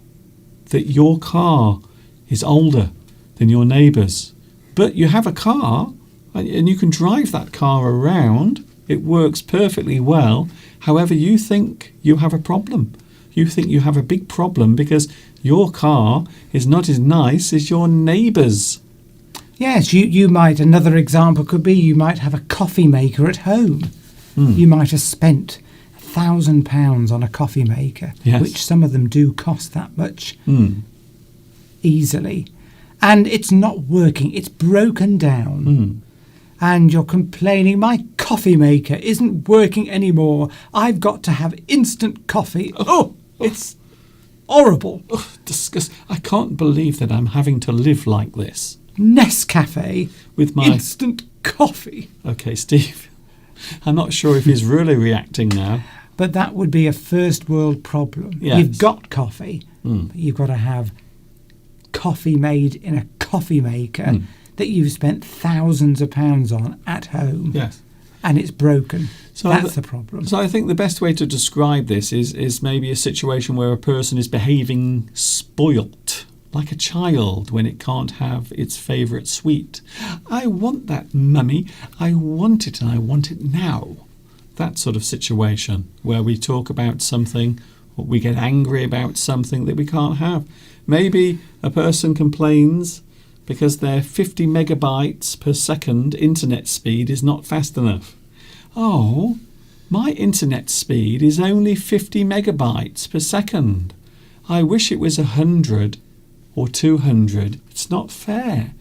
S1: that your car is older than your neighbour's. But you have a car and you can drive that car around. It works perfectly well. However, you think you have a problem. You think you have a big problem because your car is not as nice as your neighbour's.
S2: Yes, you might, another example could be you might have a coffee maker at home. You might have spent £1,000 on a coffee maker,
S1: Yes.
S2: which some of them do cost that much
S1: Mm.
S2: easily. And it's not working, it's broken down.
S1: Mm.
S2: And you're complaining, my coffee maker isn't working anymore. I've got to have instant coffee. Oh, it's horrible.
S1: Ugh, disgust. I can't believe that I'm having to live like this
S2: Nescafe,
S1: with my...
S2: instant coffee.
S1: Okay, Steve. I'm not sure if he's really reacting now.
S2: But that would be a first world problem.
S1: Yes.
S2: You've got coffee,
S1: Mm.
S2: but you've got to have coffee made in a coffee maker that you've spent thousands of pounds on at home,
S1: Yes.
S2: and it's broken.
S1: So
S2: That's the problem.
S1: So I think the best way to describe this is maybe a situation where a person is behaving spoilt, like a child when it can't have its favourite sweet. I want that, mummy. I want it and I want it now. That sort of situation where we talk about something or we get angry about something that we can't have. Maybe a person complains because their 50 megabytes per second internet speed is not fast enough. Oh, my internet speed is only 50 megabytes per second. I wish it was 100 or 200. It's not fair.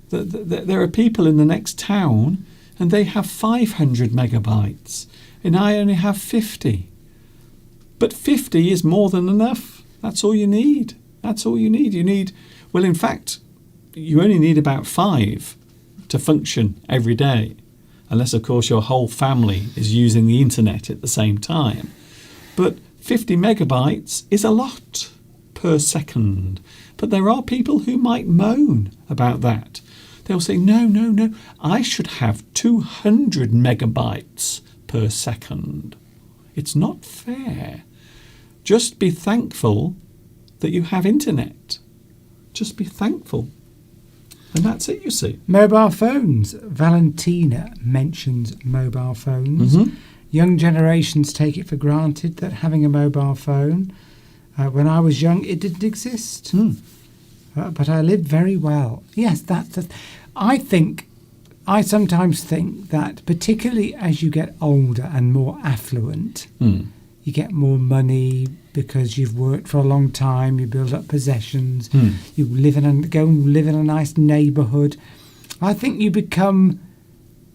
S1: There are people in the next town and they have 500 megabytes and I only have 50. But 50 is more than enough. That's all you need. That's all you need. Well, in fact, you only need about 5 to function every day. Unless, of course, your whole family is using the internet at the same time. But 50 megabytes is a lot per second. But there are people who might moan about that. They'll say, no, I should have 200 megabytes per second. It's not fair. Just be thankful that you have internet. Just be thankful. And that's it, you see.
S2: Mobile phones. Valentina mentions mobile phones.
S1: Mhm.
S2: Young generations take it for granted that having a mobile phone. When I was young, it didn't exist. But I lived very well. Yes, I sometimes think that particularly as you get older and more affluent, you get more money because you've worked for a long time, you build up possessions, you go and live in a nice neighbourhood. I think you become...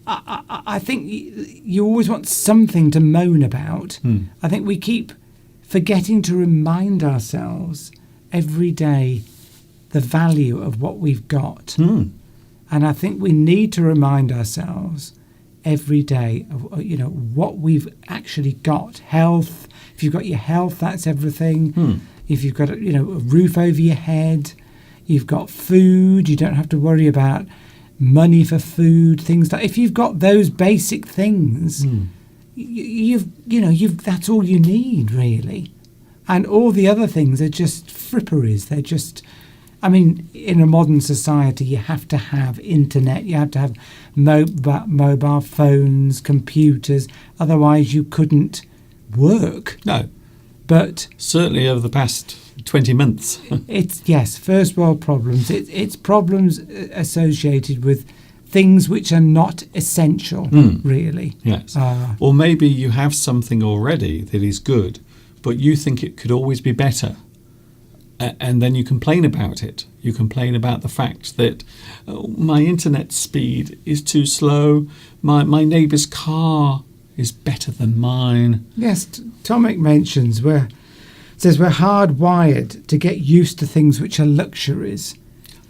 S2: I think you always want something to moan about. I think we keep forgetting to remind ourselves every day the value of what we've got. And I think we need to remind ourselves every day of what we've actually got. Health. If you've got your health, that's everything. If you've got a roof over your head, you've got food. You don't have to worry about money for food. Things like if you've got those basic things, you've that's all you need really. And all the other things are just fripperies. They're just I mean, in a modern society, you have to have internet, you have to have mobile phones, computers, otherwise you couldn't work.
S1: No,
S2: But
S1: certainly over the past 20 months.
S2: it's, yes, first world problems. It's problems associated with things which are not essential, really.
S1: Yes. Or maybe you have something already that is good, but you think it could always be better. And then you complain about it. You complain about the fact that my internet speed is too slow, my neighbour's car is better than mine.
S2: Yes, Tomek says we're hardwired to get used to things which are luxuries.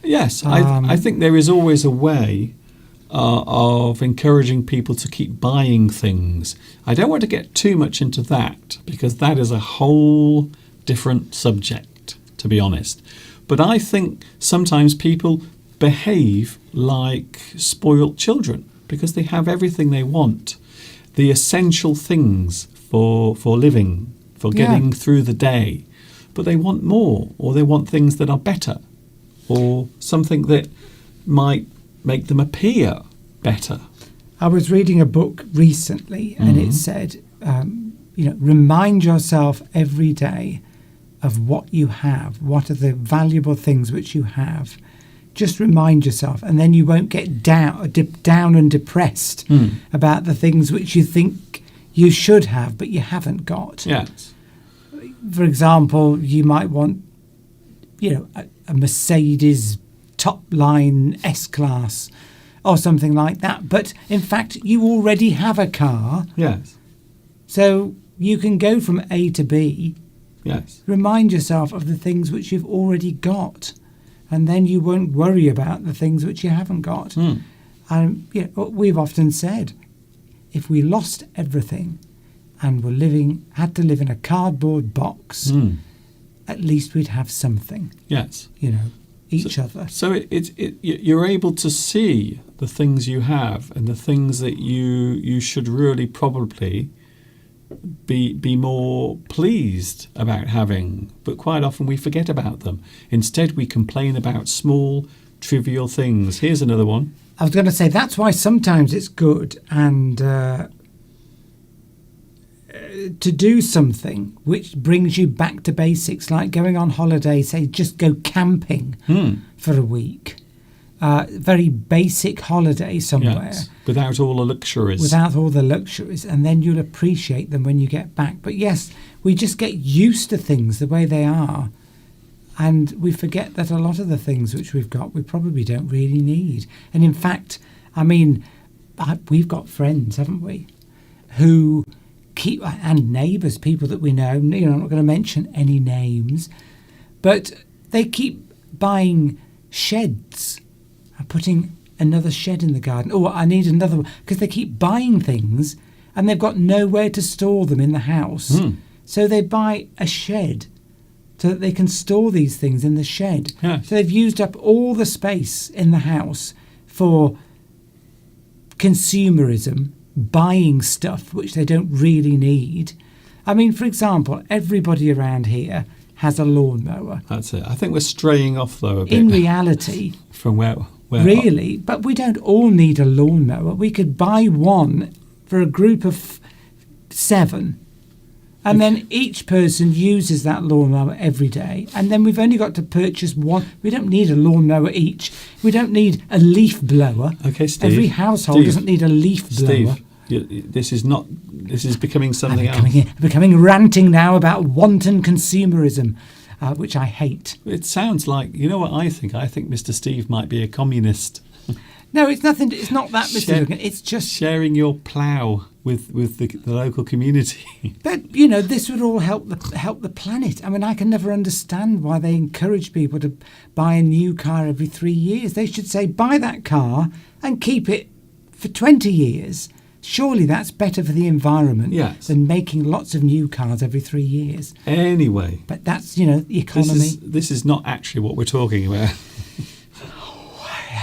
S1: Yes, I think there is always a way of encouraging people to keep buying things. I don't want to get too much into that because that is a whole different subject, to be honest. But I think sometimes people behave like spoilt children because they have everything they want. The essential things for living, for getting through the day. But they want more, or they want things that are better, or something that might make them appear better.
S2: I was reading a book recently and it said, remind yourself every day of what you have, what are the valuable things which you have. Just remind yourself, and then you won't get down and depressed about the things which you think you should have but you haven't got.
S1: Yes.
S2: For example, you might want, a Mercedes top line S-Class or something like that. But in fact, you already have a car.
S1: Yes.
S2: So you can go from A to B.
S1: Yes.
S2: Remind yourself of the things which you've already got. And then you won't worry about the things which you haven't got. And we've often said, if we lost everything and had to live in a cardboard box, at least we'd have something.
S1: Yes.
S2: Each other.
S1: So you're able to see the things you have and the things that you should really probably be more pleased about having, but quite often we forget about them. Instead, we complain about small, trivial things. Here's another one.
S2: I was going to say that's why sometimes it's good and to do something which brings you back to basics, like going on holiday, say just go camping for a week. Very basic holiday somewhere.
S1: Yes, without all the luxuries.
S2: Without all the luxuries, and then you'll appreciate them when you get back. But yes, we just get used to things the way they are, and we forget that a lot of the things which we've got we probably don't really need. And in fact, we've got friends, haven't we, who and neighbours, people that we know, I'm not going to mention any names, but they keep buying sheds and putting another shed in the garden. Oh, I need another one, because they keep buying things and they've got nowhere to store them in the house. So they buy a shed so that they can store these things in the shed.
S1: Yes.
S2: So they've used up all the space in the house for consumerism, buying stuff which they don't really need. I mean, for example, everybody around here has a lawnmower.
S1: That's it. I think we're straying off, though, a bit.
S2: In reality,
S1: from where
S2: really, but we don't all need a lawnmower. We could buy one for a group of 7, and then each person uses that lawnmower every day, and then we've only got to purchase one. We don't need a lawnmower each. We don't need a leaf blower.
S1: Okay, Steve.
S2: Every household doesn't need a leaf blower.
S1: Steve, this is becoming something else.
S2: Becoming ranting now about wanton consumerism, which I hate.
S1: It sounds like, you know what I think? I think Mr. Steve might be a communist.
S2: No, it's nothing. It's not that, Mr. Duncan. It's just
S1: sharing your plough with the local community.
S2: But this would all help the planet. I mean, I can never understand why they encourage people to buy a new car every 3 years. They should say buy that car and keep it for 20 years. Surely that's better for the environment than making lots of new cars every 3 years.
S1: Anyway,
S2: but that's the economy.
S1: This is not actually what we're talking about.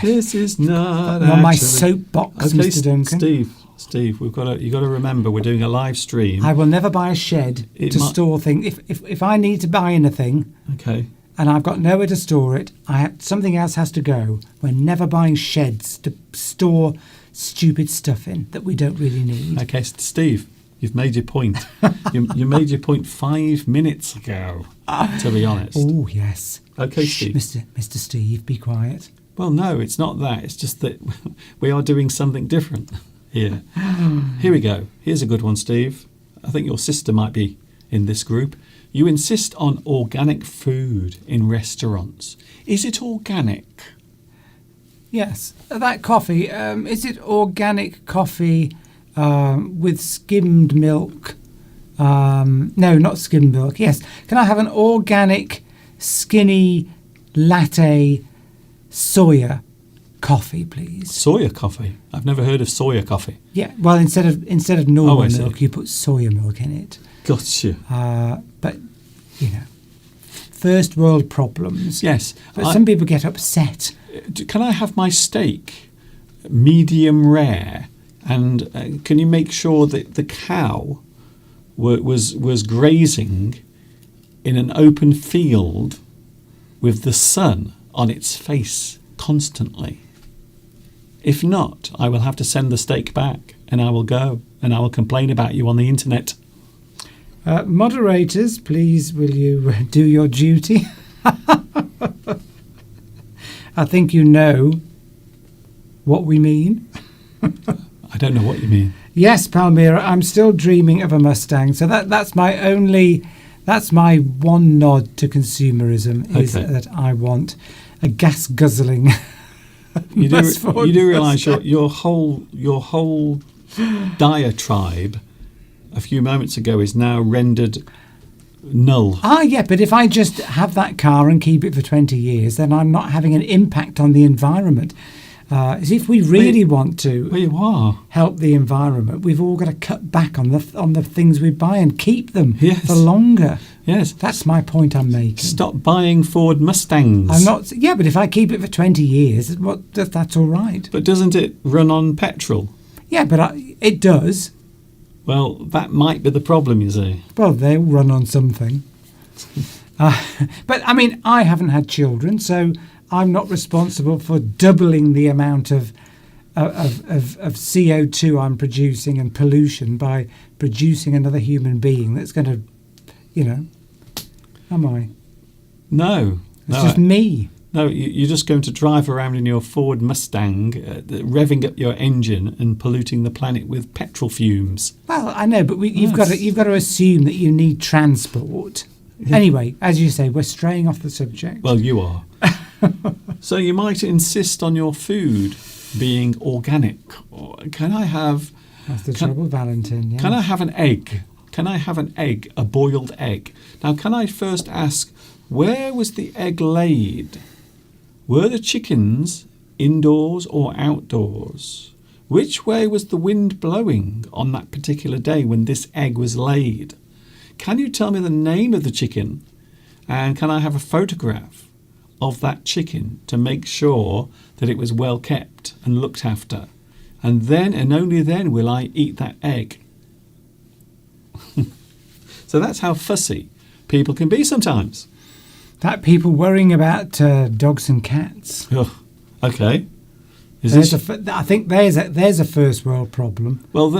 S1: This is not
S2: on my soapbox, okay, Mr. Duncan.
S1: Steve, you got to remember we're doing a live stream.
S2: I will never buy a shed to store things. If I need to buy anything,
S1: okay,
S2: and I've got nowhere to store it. Something else has to go. We're never buying sheds to store stupid stuff in that we don't really need.
S1: Okay, Steve, you've made your point. you made your point 5 minutes ago, to be honest.
S2: Oh, yes.
S1: Okay,
S2: Shh,
S1: Steve.
S2: Mr. Steve, be quiet.
S1: Well, no, it's not that. It's just that we are doing something different here. Here we go. Here's a good one, Steve. I think your sister might be in this group. You insist on organic food in restaurants. Is it organic?
S2: Yes, that coffee, is it organic coffee with skimmed milk? No, not skimmed milk. Yes. Can I have an organic, skinny latte soya coffee, please?
S1: Soya coffee? I've never heard of soya coffee.
S2: Yeah. Well, instead of normal
S1: I see.
S2: milk, you put soya milk in it.
S1: Gotcha.
S2: But first world problems.
S1: Yes.
S2: But some people get upset.
S1: Can I have my steak medium rare? And can you make sure that the cow was grazing in an open field with the sun on its face constantly? If not, I will have to send the steak back, and I will go and I will complain about you on the internet.
S2: Moderators, please, will you do your duty? I think you know what we mean.
S1: I don't know what you mean.
S2: Yes, Palmyra, I'm still dreaming of a Mustang. So that's my one nod to consumerism is
S1: Okay.
S2: that I want a gas guzzling.
S1: You do realise
S2: Mustang.
S1: your whole diatribe a few moments ago is now rendered null.
S2: Yeah, but if I just have that car and keep it for 20 years, then I'm not having an impact on the environment. As if we really want to
S1: Well, you are.
S2: help the environment, we've all got to cut back on the things we buy and keep them
S1: Yes.
S2: for longer.
S1: Yes.
S2: That's my point I'm making.
S1: Stop buying Ford Mustangs.
S2: I'm not. Yeah, but if I keep it for 20 years, that's all right.
S1: But doesn't it run on petrol?
S2: Yeah, but it does.
S1: Well, that might be the problem, you see.
S2: Well, they run on something. But I mean, I haven't had children, so I'm not responsible for doubling the amount of CO2 I'm producing and pollution by producing another human being that's going to, am I?
S1: No.
S2: It's just me.
S1: No, you're just going to drive around in your Ford Mustang, revving up your engine and polluting the planet with petrol fumes.
S2: Well, I know, but you've got to assume that you need transport. Anyway, as you say, we're straying off the subject.
S1: Well, you are. So you might insist on your food being organic. Or can I have...
S2: That's the trouble, Valentin. Yeah.
S1: Can I have an egg? Can I have an egg, a boiled egg? Now, can I first ask, where was the egg laid? Were the chickens indoors or outdoors? Which way was the wind blowing on that particular day when this egg was laid? Can you tell me the name of the chicken? And can I have a photograph of that chicken to make sure that it was well kept and looked after? And then and only then will I eat that egg. So that's how fussy people can be sometimes.
S2: That people worrying about dogs and cats.
S1: Ugh, okay.
S2: I think there's a first world problem.
S1: Well,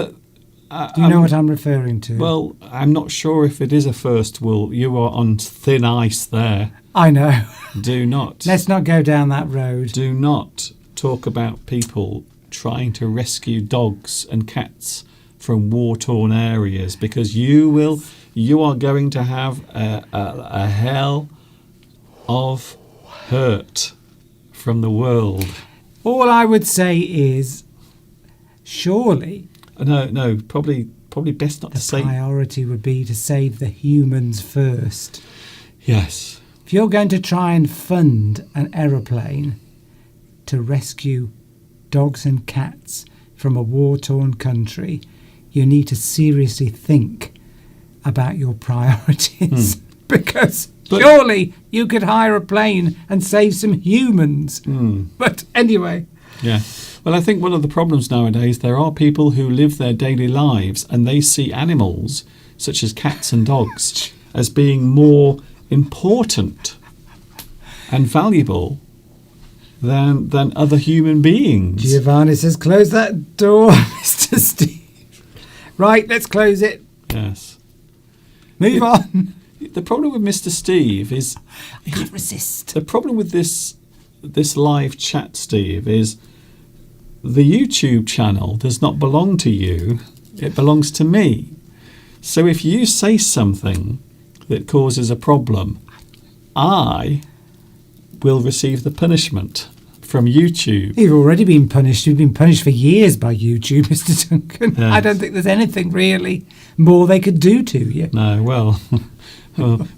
S2: Do you know what I'm referring to?
S1: Well, I'm not sure if it is a first. Well, you are on thin ice there.
S2: I know.
S1: Do not.
S2: Let's not go down that road.
S1: Do not talk about people trying to rescue dogs and cats from war-torn areas, because you are going to have a hell of hurt from the world.
S2: All I would say is, surely
S1: No, probably best not
S2: the
S1: to say.
S2: priority would be to save the humans first.
S1: Yes.
S2: If you're going to try and fund an aeroplane to rescue dogs and cats from a war-torn country, you need to seriously think about your priorities. Because surely you could hire a plane and save some humans. But anyway.
S1: Yeah. Well, I think one of the problems nowadays, there are people who live their daily lives and they see animals, such as cats and dogs, as being more important and valuable than other human beings.
S2: Giovanni says, close that door, Mr. Steve. Right, let's close it.
S1: Yes.
S2: Move on.
S1: The problem with Mr. Steve is
S2: Can't resist.
S1: the problem with this live chat, Steve, is the YouTube channel does not belong to you. It belongs to me. So if you say something that causes a problem, I will receive the punishment from YouTube.
S2: You've already been punished. You've been punished for years by YouTube, Mr. Duncan.
S1: Yes.
S2: I don't think there's anything really more they could do to you.
S1: No, well,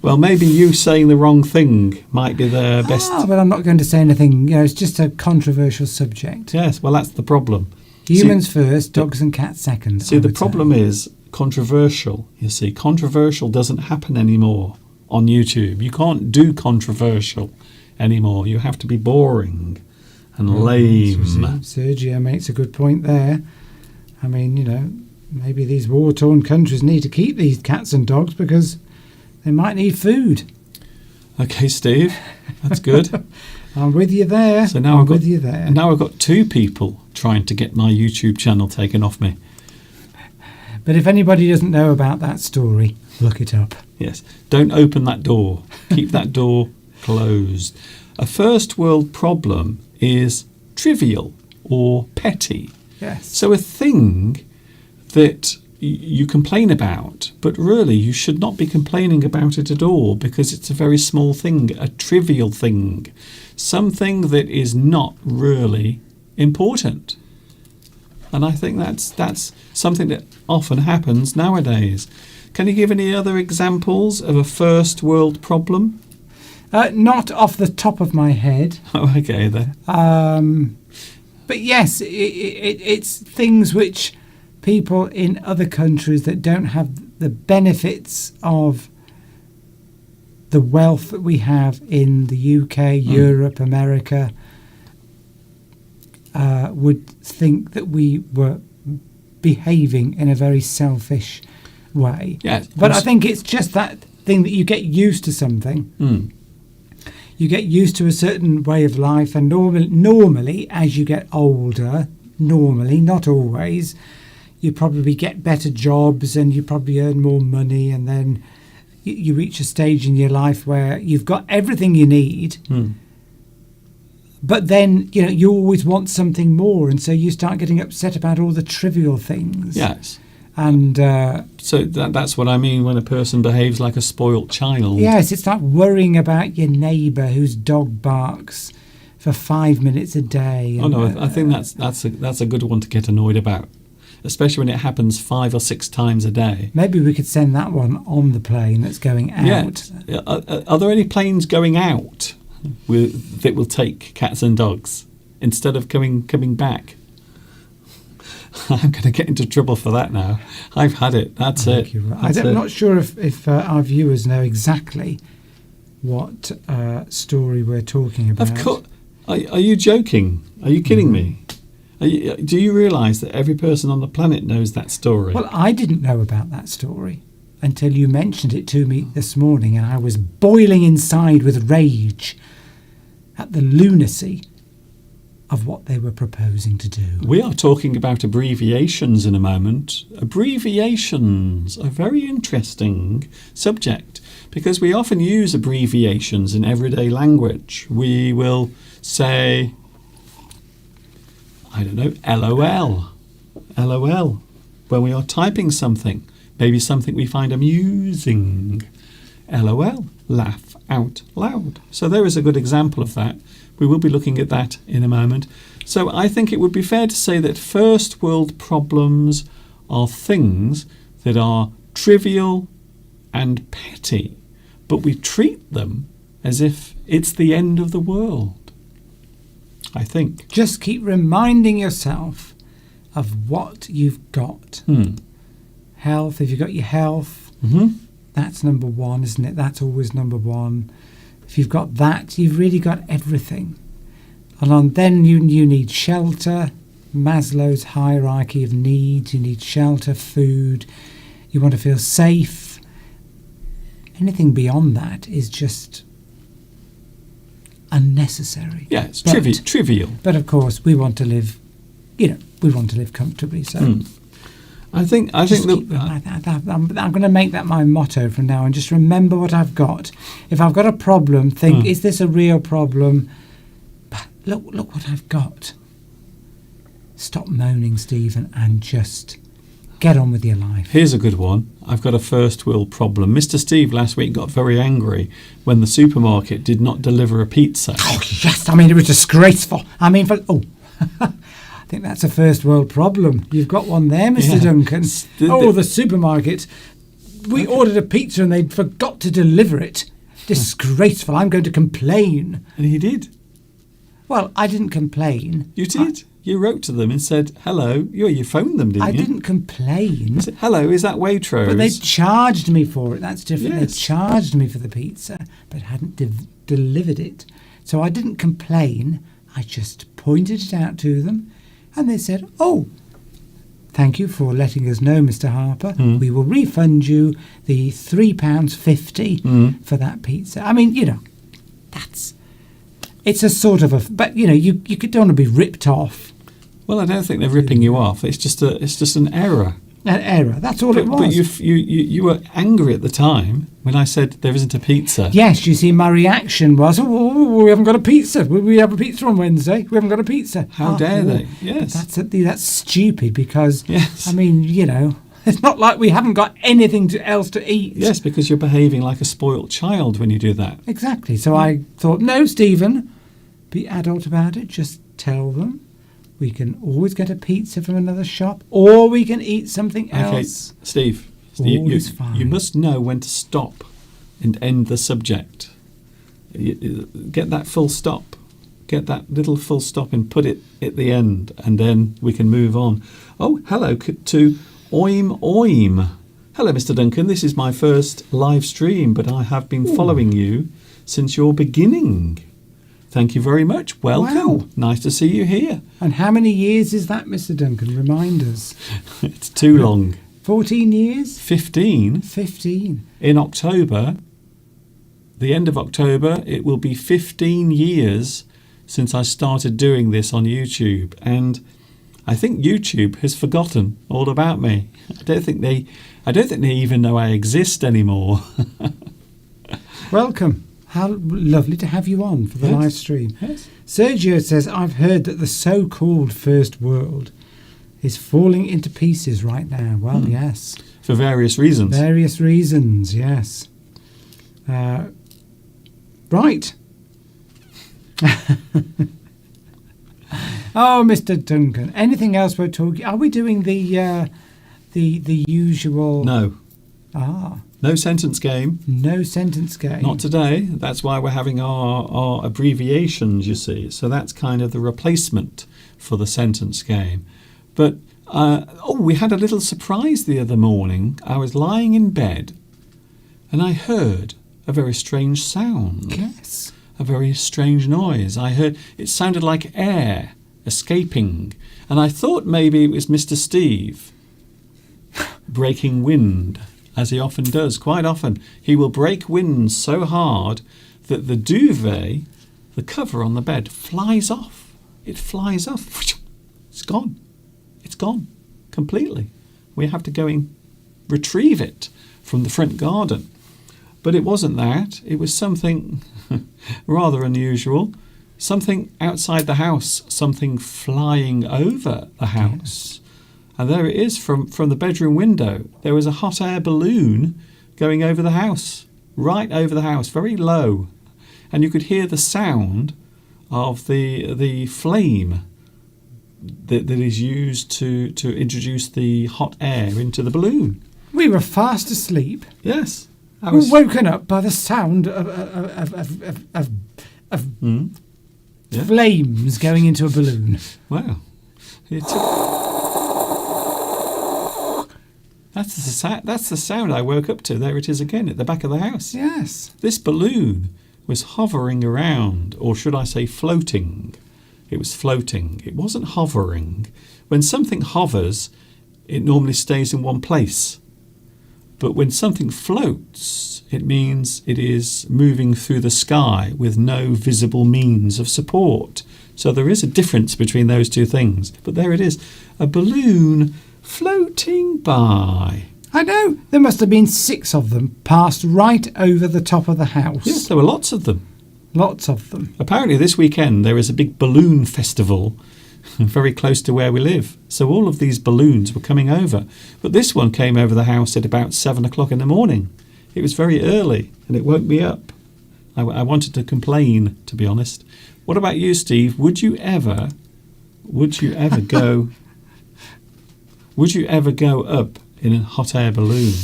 S1: well, maybe you saying the wrong thing might be their best.
S2: But I'm not going to say anything. It's just a controversial subject.
S1: Yes, well, that's the problem.
S2: Humans first, dogs and cats second.
S1: See, the problem is controversial. You see, controversial doesn't happen anymore on YouTube. You can't do controversial anymore. You have to be boring and lame.
S2: Sergio makes a good point there. I mean, maybe these war-torn countries need to keep these cats and dogs because they might need food.
S1: Okay, Steve, that's good.
S2: I'm with you there.
S1: So now
S2: I'm with you there.
S1: And now I've got two people trying to get my YouTube channel taken off me.
S2: But if anybody doesn't know about that story, look it up.
S1: Yes, don't open that door. Keep that door closed. A first world problem is trivial or petty.
S2: Yes.
S1: So a thing that you complain about, but really you should not be complaining about it at all because it's a very small thing, a trivial thing, something that is not really important. And I think that's something that often happens nowadays. Can you give any other examples of a first world problem?
S2: Not off the top of my head.
S1: Oh, okay then.
S2: But yes, it's things which people in other countries that don't have the benefits of the wealth that we have in the UK, Europe, America, would think that we were behaving in a very selfish way.
S1: Yes,
S2: but I think it's just that thing that you get used to something. You get used to a certain way of life, and normally as you get older, not always, you probably get better jobs and you probably earn more money, and then you reach a stage in your life where you've got everything you need. But then, you always want something more, and so you start getting upset about all the trivial things.
S1: Yes.
S2: And
S1: so that's what I mean when a person behaves like a spoilt child.
S2: yes, it's like worrying about your neighbour whose dog barks for 5 minutes a day.
S1: Oh no, I think that's a good one to get annoyed about, especially when it happens 5 or 6 times a day.
S2: Maybe we could send that one on the plane that's going out.
S1: Yeah. Are there any planes going out that will take cats and dogs instead of coming back? I'm going to get into trouble for that now. I've had it. That's it.
S2: I'm not sure if our viewers know exactly what story we're talking about.
S1: Of course. Are you joking? Are you kidding me? Do you realise that every person on the planet knows that story?
S2: Well, I didn't know about that story until you mentioned it to me this morning, and I was boiling inside with rage at the lunacy of what they were proposing to do.
S1: We are talking about abbreviations in a moment. Abbreviations are a very interesting subject because we often use abbreviations in everyday language. We will say, I don't know, LOL, when we are typing something, maybe something we find amusing. LOL, laugh out loud. So there is a good example of that. We will be looking at that in a moment. So I think it would be fair to say that first world problems are things that are trivial and petty, but we treat them as if it's the end of the world, I think.
S2: Just keep reminding yourself of what you've got. Health, if you've got your health, that's number one, isn't it? That's always number one. If you've got that, you've really got everything. And then you need shelter, Maslow's hierarchy of needs. You need shelter, food. You want to feel safe. Anything beyond that is just unnecessary.
S1: Yeah, it's
S2: But-
S1: trivial.
S2: But of course, we want to live, we want to live comfortably. So
S1: I think
S2: just
S1: that
S2: keep I'm going to make that my motto from now on. Just remember what I've got. If I've got a problem, think, is this a real problem? But look what I've got. Stop moaning, Stephen, and just get on with your life.
S1: here's a good one. I've got a first world problem. Mr. Steve last week got very angry when the supermarket did not deliver a pizza.
S2: Oh, yes. I mean, it was disgraceful. I mean, I think that's a first world problem. You've got one there, Mr.
S1: Yeah.
S2: Duncan.
S1: The-
S2: The supermarket. We ordered a pizza and they forgot to deliver it. Disgraceful. I'm going to complain.
S1: And he did.
S2: Well, I didn't complain.
S1: You did. You wrote to them and said, hello. You phoned them, didn't
S2: I
S1: you?
S2: didn't complain.
S1: You said, hello, is that Waitrose?
S2: But they charged me for it. That's different.
S1: Yes.
S2: They charged me for the pizza, but hadn't delivered it. So I didn't complain. I just pointed it out to them, and they said, "Oh, thank you for letting us know, Mr. Harper. We will refund you the £3.50 for that pizza." I mean, it's a sort of a, but you don't want to be ripped off.
S1: Well, I don't think they're ripping you off. It's just an error.
S2: An error. That's all it was.
S1: But you were angry at the time when I said there isn't a pizza.
S2: Yes, you see, my reaction was, we haven't got a pizza. We have a pizza on Wednesday. We haven't got a pizza.
S1: How dare they? Yes.
S2: That's stupid because,
S1: Yes.
S2: I mean, it's not like we haven't got anything else to eat.
S1: Yes, because you're behaving like a spoilt child when you do that.
S2: Exactly. So I thought, no, Stephen, be adult about it. Just tell them we can always get a pizza from another shop or we can eat something else.
S1: Okay, Steve,
S2: All is fine.
S1: you must know when to stop and end the subject. Get that full stop. Get that little full stop and put it at the end, and then we can move on. Oh, hello to Oim Oim. Hello, Mr. Duncan. This is my first live stream, but I have been following you since your beginning. Thank you very much. Welcome.
S2: Wow.
S1: Nice to see you here.
S2: And how many years is that, Mr. Duncan? Remind us.
S1: It's too long.
S2: 14 years?
S1: 15.
S2: 15.
S1: In October, the end of October, it will be 15 years since I started doing this on YouTube. And I think YouTube has forgotten all about me. I don't think they even know I exist anymore.
S2: Welcome. How lovely to have you on for the
S1: Yes.
S2: live stream.
S1: Yes.
S2: Sergio says, I've heard that the so-called first world is falling into pieces right now. Well, yes.
S1: For various reasons.
S2: Various reasons, yes. Right. Oh, Mr. Duncan. Anything else we're talking? Are we doing the usual?
S1: No.
S2: Ah,
S1: No sentence game.
S2: no sentence game.
S1: Not today. That's why we're having our abbreviations, you see. So that's kind of the replacement for the sentence game. But, we had a little surprise the other morning. I was lying in bed and I heard a very strange sound.
S2: Yes.
S1: A very strange noise. I heard, it sounded like air escaping. And I thought maybe it was Mr. Steve breaking wind, as he often does. Quite often, he will break wind so hard that the duvet, the cover on the bed, flies off. It flies off. It's gone. It's gone completely. We have to go and retrieve it from the front garden. But it wasn't that. It was something rather unusual. Something outside the house. Something flying over the house. And there it is from the bedroom window. There was a hot air balloon going over the house. Right over the house. Very low. And you could hear the sound of the flame that is used to introduce the hot air into the balloon.
S2: We were fast asleep.
S1: Yes. I
S2: We
S1: was
S2: were woken up by the sound of
S1: Yeah.
S2: flames going into a balloon.
S1: Wow. That's the sound I woke up to. There it is again at the back of the house.
S2: Yes.
S1: This balloon was hovering around, or should I say floating. It was floating. It wasn't hovering. When something hovers, it normally stays in one place. But when something floats, it means it is moving through the sky with no visible means of support. So there is a difference between those two things. But there it is, a balloon floating by.
S2: I know. There must have been 6 of them passed right over the top of the house.
S1: Yes, there were lots of them.
S2: Lots of them.
S1: Apparently this weekend there is a big balloon festival very close to where we live. So all of these balloons were coming over. But this one came over the house at about 7 o'clock in the morning. It was very early and it woke me up. I wanted to complain, to be honest. What about you, Steve? Would you ever go would you ever go up in a hot air balloon?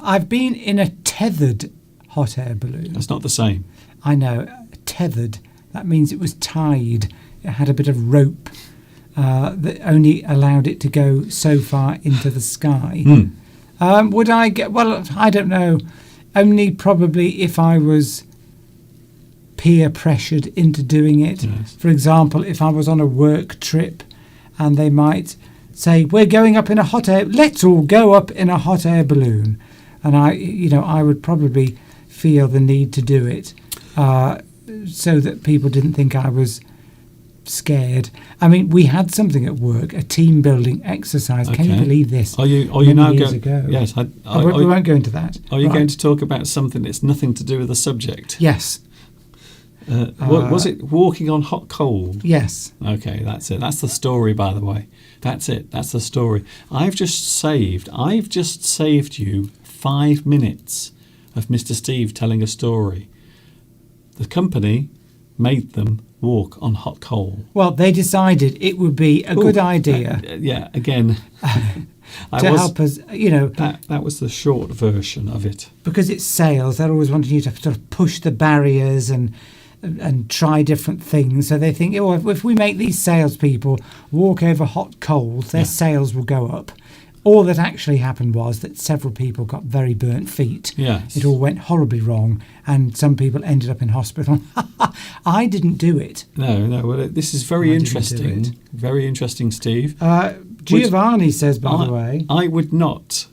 S2: I've been in a tethered hot air balloon.
S1: That's not the same.
S2: I know. Tethered. That means it was tied. It had a bit of rope that only allowed it to go so far into the sky. Would I get... Well, I don't know. Only probably if I was peer pressured into doing it.
S1: Yes.
S2: For example, if I was on a work trip and they might say, we're going up in a hot air... Let's all go up in a hot air balloon. And I would probably feel the need to do it so that people didn't think I was scared. I mean, we had something at work, a team building exercise.
S1: Okay.
S2: Can you believe this?
S1: Are you
S2: Many
S1: now
S2: years
S1: going?
S2: ago.
S1: Yes.
S2: We won't go into that.
S1: Are you
S2: Right.
S1: going to talk about something that's nothing to do with the subject?
S2: Yes.
S1: Was it walking on hot coal?
S2: Yes.
S1: Okay, that's it. That's the story, by the way. That's it. That's the story. I've just saved you 5 minutes of Mr. Steve telling a story. The company made them walk on hot coal.
S2: Well, they decided it would be a good idea
S1: Yeah, again,
S2: to help us,
S1: That was the short version of it.
S2: because it's sales. They're always wanting you to sort of push the barriers and try different things. So they think, oh, if we make these salespeople walk over hot coals, their sales will go up. All that actually happened was that several people got very burnt feet.
S1: Yes.
S2: It all went horribly wrong, and some people ended up in hospital. I didn't do it.
S1: No. Well, this is very
S2: I didn't do
S1: interesting.
S2: it.
S1: Very interesting, Steve.
S2: Giovanni says, by the way,
S1: I would not.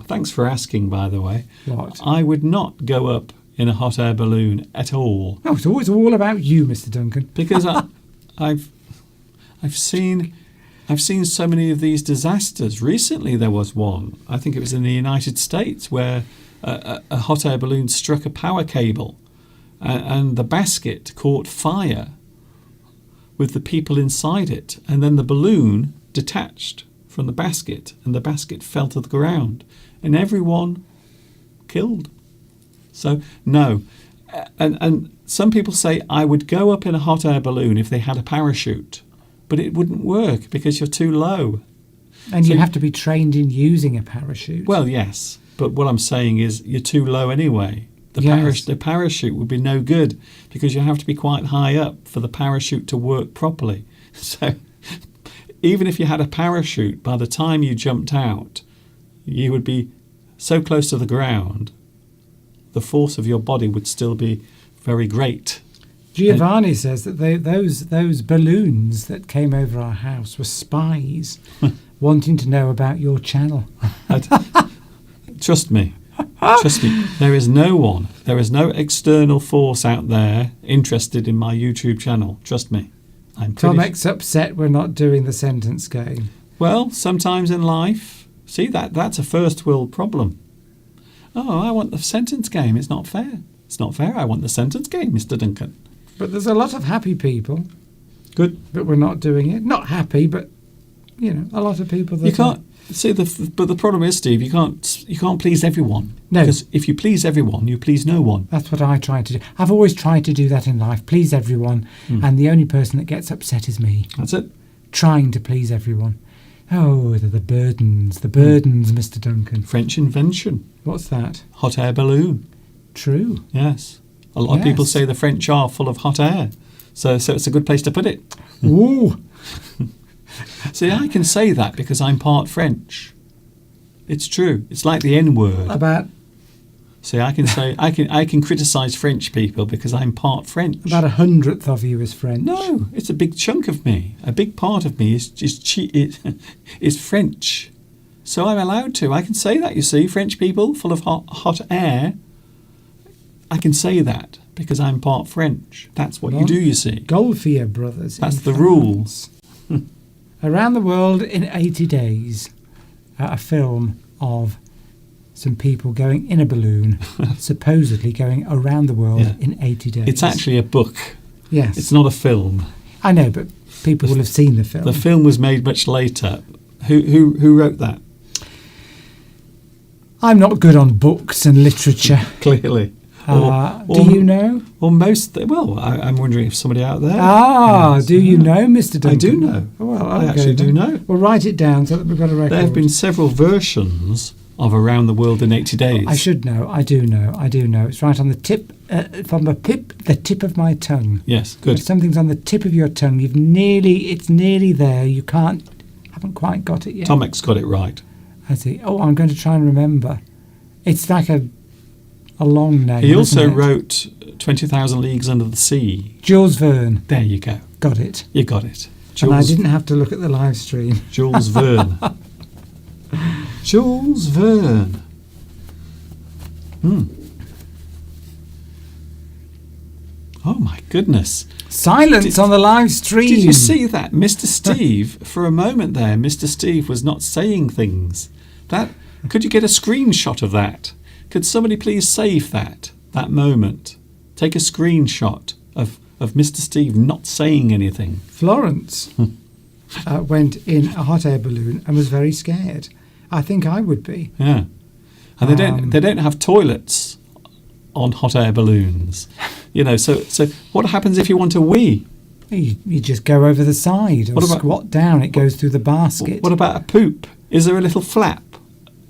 S1: Thanks for asking, by the way.
S2: what?
S1: I would not go up in a hot air balloon at all
S2: Oh, it's always all about you, Mr. Duncan.
S1: because I've seen so many of these disasters. Recently, there was one. I think it was in the United States where a hot air balloon struck a power cable, and the basket caught fire with the people inside it, and then the balloon detached from the basket, and the basket fell to the ground, and everyone killed. So no, and some people say I would go up in a hot air balloon if they had a parachute, but it wouldn't work because you're too low.
S2: And
S1: So-
S2: you have to be trained in using a parachute.
S1: Well, yes, but what I'm saying is you're too low anyway.
S2: Yes.
S1: The parachute would be no good because you have to be quite high up for the parachute to work properly. So even if you had a parachute, by the time you jumped out, you would be so close to the ground, the force of your body would still be very great.
S2: Giovanni says that those balloons that came over our house were spies wanting to know about your channel.
S1: Trust me. There is no external force out there interested in my YouTube channel. Trust me.
S2: Tom X upset we're not doing the sentence game.
S1: Well, sometimes in life, see that's a first world problem. Oh, I want the sentence game. It's not fair. It's not fair. I want the sentence game, Mr. Duncan.
S2: But there's a lot of happy people
S1: Good.
S2: that we're not doing it. Not happy, but a lot of people that
S1: You can't see but the problem is, Steve, you can't please everyone.
S2: No.
S1: Because if you please everyone, you please no one.
S2: That's what I try to do. I've always tried to do that in life, please everyone, and the only person that gets upset is me,
S1: That's it.
S2: trying to please everyone. Oh, the burdens, Mr. Duncan.
S1: French invention.
S2: What's that?
S1: Hot air balloon.
S2: True.
S1: Yes. A lot of people
S2: Yes.
S1: say the French are full of hot air. So it's a good place to put it.
S2: Ooh.
S1: See, I can say that because I'm part French. It's true. It's like the N word.
S2: About
S1: See, I can say I can criticise French people because I'm part French.
S2: about 100th of you is French.
S1: No, it's a big chunk of me. A big part of me is French. So I'm allowed to. I can say that, you see. French people full of hot air. I can say that because I'm part French. That's what you do, you see.
S2: Golfier brothers.
S1: That's
S2: in
S1: the
S2: France.
S1: rules.
S2: Around the World in 80 Days. A film of some people going in a balloon, supposedly going around the world in 80 days.
S1: It's actually a book.
S2: Yes.
S1: It's not a film.
S2: I know, but people will have seen the film.
S1: The film was made much later. Who wrote that?
S2: I'm not good on books and literature.
S1: Clearly.
S2: Do you know?
S1: Or I'm wondering if somebody out there.
S2: Do you know, Mr. Duncan?
S1: I do know.
S2: Well,
S1: I actually do know.
S2: Well, write it down so that we've got a record.
S1: There have been several versions of Around the World in 80 Days.
S2: I should know. I do know. It's right on the tip, the tip of my tongue.
S1: Yes, good.
S2: If something's on the tip of your tongue, it's nearly there. You haven't quite got it yet.
S1: Tomek's got it right.
S2: I see. Oh, I'm going to try and remember. It's like a long name.
S1: He also
S2: isn't it?
S1: wrote 20,000 Leagues Under the Sea.
S2: Jules Verne.
S1: There you go.
S2: Got it.
S1: You got it.
S2: And I didn't have to look at the live stream.
S1: Jules Verne. Jules Verne. Oh my goodness.
S2: Silence on the live stream.
S1: Did you see that? Mr. Steve, for a moment there, Mr. Steve was not saying things. Could you get a screenshot of that? Could somebody please save that moment? Take a screenshot of Mr. Steve not saying anything.
S2: Florence went in a hot air balloon and was very scared. I think I would be.
S1: Yeah. And they don't have toilets on hot air balloons. So what happens if you want a wee?
S2: You just go over the side or squat down. It goes through the basket.
S1: What about a poop? Is there a little flap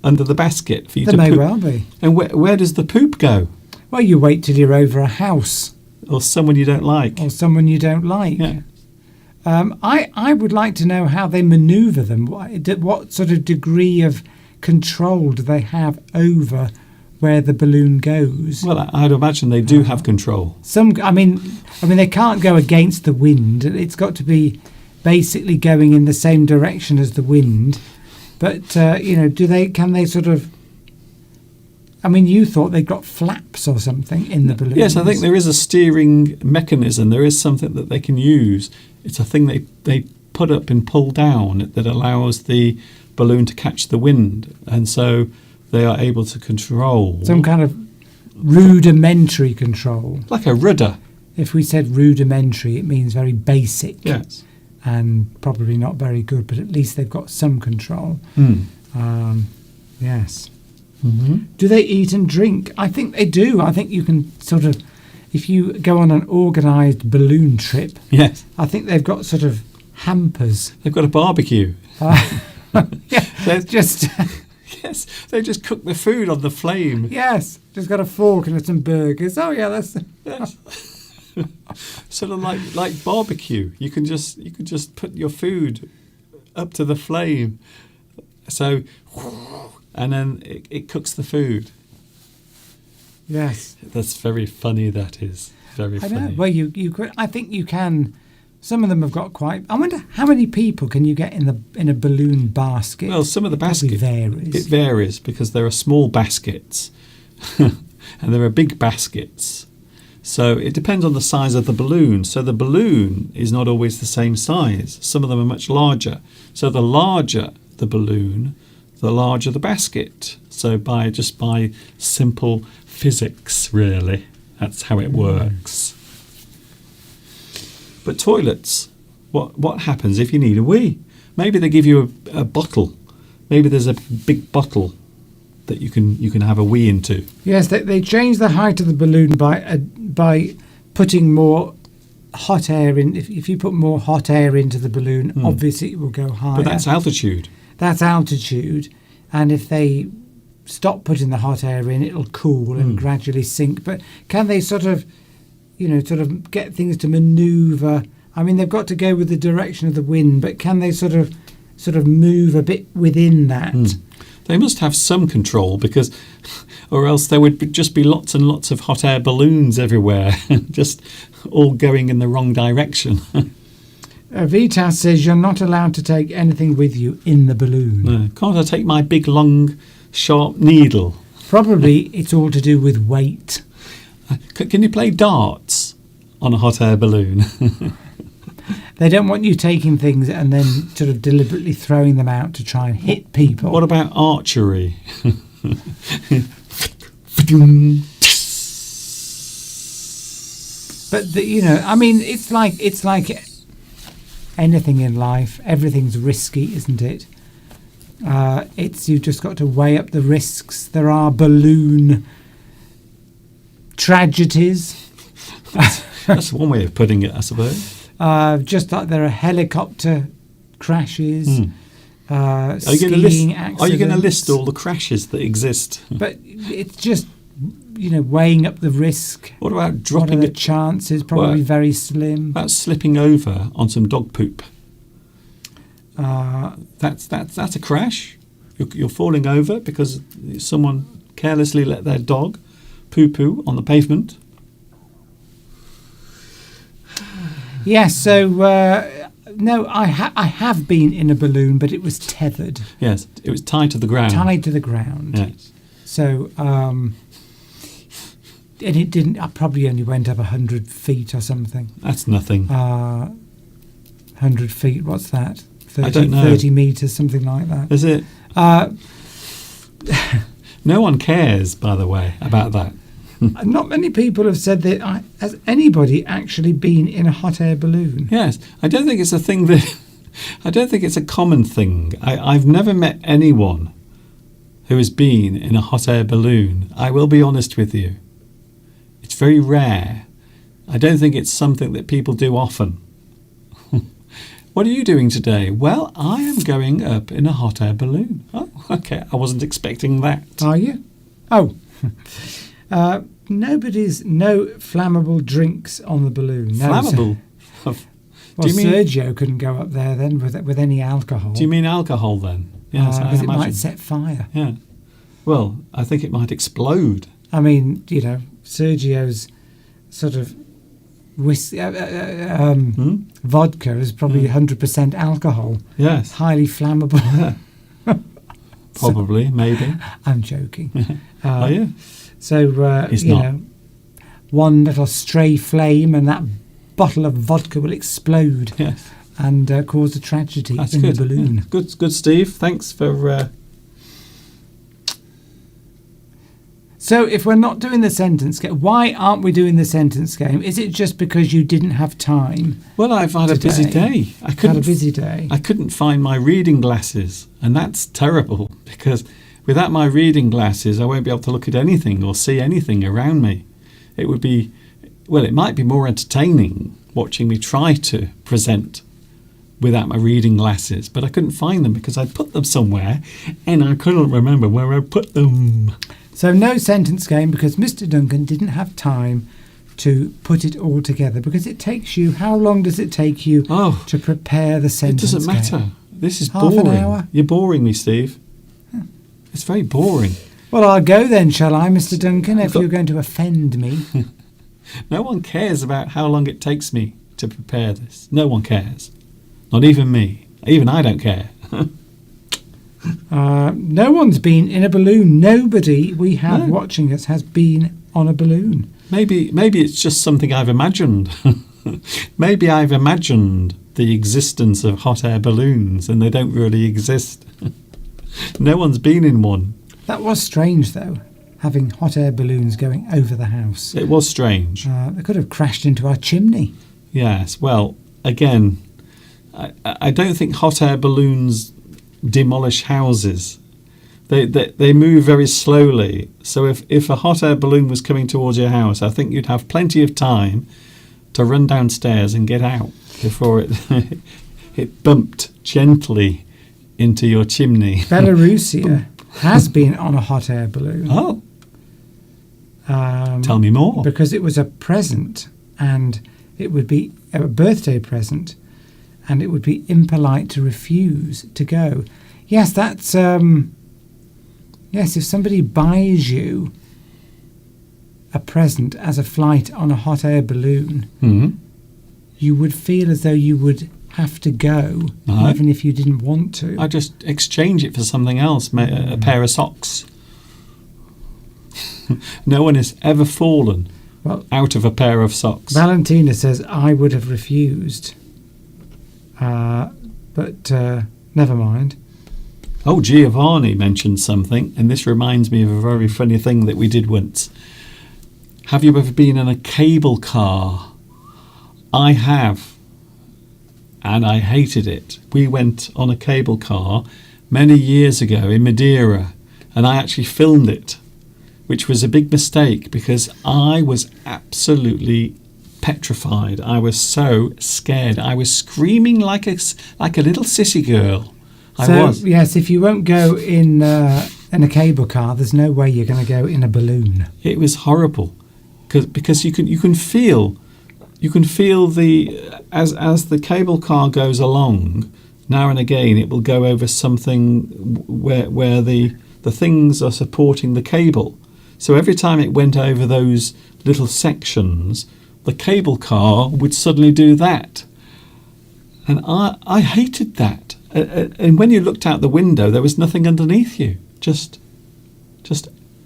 S1: under the basket for you to poop?
S2: There may well be.
S1: And where does the poop go?
S2: Well, you wait till you're over a house.
S1: Or someone you don't like.
S2: Yeah. I would like to know how they manoeuvre them. What sort of degree of control do they have over where the balloon goes?
S1: Well, I'd imagine they do have control.
S2: I mean, they can't go against the wind. It's got to be basically going in the same direction as the wind. But can they sort of? I mean, you thought they got flaps or something in the balloon.
S1: Yes, I think there is a steering mechanism. There is something that they can use. It's a thing they put up and pull down that allows the balloon to catch the wind, and so they are able to control
S2: some kind of rudimentary control,
S1: like a rudder.
S2: If we said rudimentary, it means very basic.
S1: Yes,
S2: and probably not very good, but at least they've got some control. Yes.
S1: Mm-hmm.
S2: Do they eat and drink? I think they do. I think you can sort of, if you go on an organised balloon trip,
S1: yes,
S2: I think they've got sort of hampers.
S1: They've got a barbecue.
S2: Yeah, just
S1: yes, they just cook the food on the flame.
S2: Yes, just got a fork and some burgers. Oh yeah, that's
S1: yes. Sort of like barbecue. You can just put your food up to the flame, so and then it cooks the food.
S2: Yes,
S1: that's very funny. That is very funny.
S2: I know. Well, you could. I think you can. Some of them have got quite. I wonder how many people can you get in a balloon basket?
S1: Well, some of the baskets
S2: varies.
S1: It varies because there are small baskets and there are big baskets. So it depends on the size of the balloon. So the balloon is not always the same size. Some of them are much larger. So the larger the balloon, the larger the basket. So by simple physics, really, that's how it works. But toilets, what happens if you need a wee? Maybe they give you a bottle. Maybe there's a big bottle that you can have a wee into.
S2: Yes, they change the height of the balloon by putting more hot air in. If you put more hot air into the balloon, obviously it will go higher.
S1: But that's altitude.
S2: That's altitude, and if they stop putting the hot air in, it'll cool and gradually sink. But can they sort of get things to manoeuvre? I mean, they've got to go with the direction of the wind, but can they sort of move a bit within that?
S1: They must have some control or else there would just be lots and lots of hot air balloons everywhere, just all going in the wrong direction.
S2: Vitas says you're not allowed to take anything with you in the balloon.
S1: No. Can't I take my big, long, sharp needle?
S2: Probably it's all to do with weight.
S1: Can you play darts on a hot air balloon?
S2: They don't want you taking things and then sort of deliberately throwing them out to try and hit people.
S1: What about archery?
S2: But I mean, it's like anything in life. Everything's risky, isn't it? You've just got to weigh up the risks. There are balloon tragedies.
S1: That's one way of putting it, I suppose.
S2: Just like there are helicopter crashes,
S1: Are
S2: skiing
S1: you
S2: accidents.
S1: going to list all the crashes that exist?
S2: But it's just, weighing up the risk.
S1: What about
S2: What are
S1: dropping
S2: the
S1: it?
S2: chances? Probably
S1: What?
S2: very slim.
S1: About slipping over on some dog poop?
S2: Uh,
S1: That's a crash. You're falling over because someone carelessly let their dog poo-poo on the pavement.
S2: yes, so no, I have been in a balloon, but it was tethered,
S1: Yes, it was tied to the ground.
S2: tied to the ground.
S1: Yes.
S2: So, and it didn't. I probably only went up 100 feet or something.
S1: That's nothing.
S2: 100 feet. What's that? 30,
S1: I don't know.
S2: 30 meters, something like that.
S1: Is it? No one cares, by the way, about that.
S2: Not many people have said that. Has anybody actually been in a hot air balloon?
S1: Yes, I don't think it's a thing that. I don't think it's a common thing. I've never met anyone who has been in a hot air balloon. I will be honest with you. It's very rare. I don't think it's something that people do often. What are you doing today? Well, I am going up in a hot air balloon. Oh, okay. I wasn't expecting that.
S2: Are you? Oh. No flammable drinks on the balloon. No,
S1: Flammable?
S2: Well,
S1: Do you mean-
S2: Sergio couldn't go up there then with any alcohol.
S1: Do you mean alcohol then? Yes, I
S2: Because it
S1: imagine.
S2: might set fire.
S1: Yeah. Well, I think it might explode.
S2: I mean, Sergio's sort of vodka is probably 100% alcohol.
S1: Yes.
S2: Highly flammable.
S1: Probably, maybe.
S2: I'm joking.
S1: Are you?
S2: So,
S1: It's not.
S2: one little stray flame and that bottle of vodka will explode
S1: Yes.
S2: and cause a tragedy
S1: That's
S2: in
S1: good.
S2: the balloon.
S1: Yeah. Good, Steve. Thanks for.
S2: So if we're not doing the sentence game, why aren't we doing the sentence game? Is it just because you didn't have time?
S1: Well, I've had a busy
S2: Today.
S1: day. I
S2: Had a
S1: couldn't.
S2: busy day.
S1: I couldn't find my reading glasses, and that's terrible because without my reading glasses, I won't be able to look at anything or see anything around me. It would be, well, it might be more entertaining watching me try to present without my reading glasses, but I couldn't find them because I put them somewhere and I couldn't remember where I put them.
S2: So no sentence game because Mr. Duncan didn't have time to put it all together because it takes you, how long does it take you
S1: Oh,
S2: to prepare the
S1: it
S2: sentence
S1: doesn't matter.
S2: game?
S1: This is
S2: Half an
S1: boring.
S2: hour?
S1: You're boring me, Steve. It's very boring.
S2: Well, I'll go then, shall I, Mr. Duncan, if
S1: got-
S2: you're going to offend me.
S1: No one cares about how long it takes me to prepare this. No one cares. Not even me. Even I don't care.
S2: No one's been in a balloon. Nobody we have
S1: No.
S2: watching us has been on a balloon.
S1: Maybe it's just something I've imagined. Maybe I've imagined the existence of hot air balloons and they don't really exist. No one's been in one.
S2: That was strange, though, having hot air balloons going over the house.
S1: It was strange.
S2: They could have crashed into our chimney.
S1: Yes. Well, again, I don't think hot air balloons demolish houses. They move very slowly. So if a hot air balloon was coming towards your house, I think you'd have plenty of time to run downstairs and get out before it bumped gently into your chimney.
S2: Belarusia has been on a hot air balloon.
S1: Oh, tell me more.
S2: Because it was a present and it would be a birthday present and it would be impolite to refuse to go. Yes, that's yes, if somebody buys you a present as a flight on a hot air balloon,
S1: Mhm.
S2: you would feel as though you would have to go,
S1: No.
S2: even if you didn't want to.
S1: I just exchange it for something else, a pair of socks. No one has ever fallen out of a pair of socks.
S2: Valentina says, I would have refused. But never mind.
S1: Oh, Giovanni mentioned something, and this reminds me of a very funny thing that we did once. Have you ever been in a cable car? I have, and I hated it. We went on a cable car many years ago in Madeira, and I actually filmed it, which was a big mistake because I was absolutely petrified. I was so scared. I was screaming like a little sissy girl. I was.
S2: Yes, if you won't go in a cable car, there's no way you're going to go in a balloon.
S1: It was horrible, because you can feel the as the cable car goes along. Now and again, it will go over something where the things are supporting the cable. So every time it went over those little sections, the cable car would suddenly do that, and I hated that. And when you looked out the window, there was nothing underneath you, just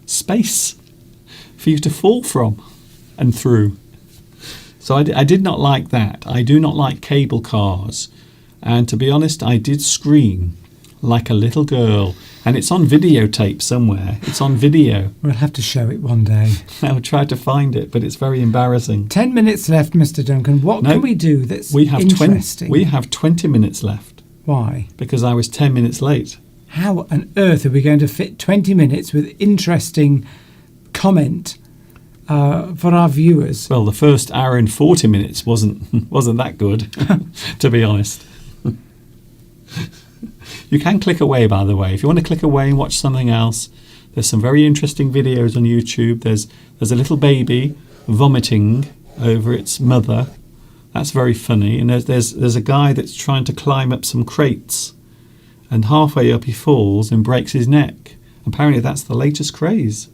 S1: space for you to fall from and through. So I did not like that. I do not like cable cars. And to be honest, I did scream like a little girl. And it's on videotape somewhere. It's on video.
S2: We'll have to show it one day.
S1: I'll try to find it, but it's very embarrassing.
S2: 10 minutes left, Mr. Duncan. What can we do that's interesting?
S1: We have 20 minutes left.
S2: Why?
S1: Because I was 10 minutes late.
S2: How on earth are we going to fit 20 minutes with interesting comment for our viewers?
S1: Well, the first hour and 40 minutes wasn't that good, to be honest. You can click away, by the way. If you want to click away and watch something else, there's some very interesting videos on YouTube. There's a little baby vomiting over its mother. That's very funny. And there's a guy that's trying to climb up some crates, and halfway up he falls and breaks his neck. Apparently that's the latest craze.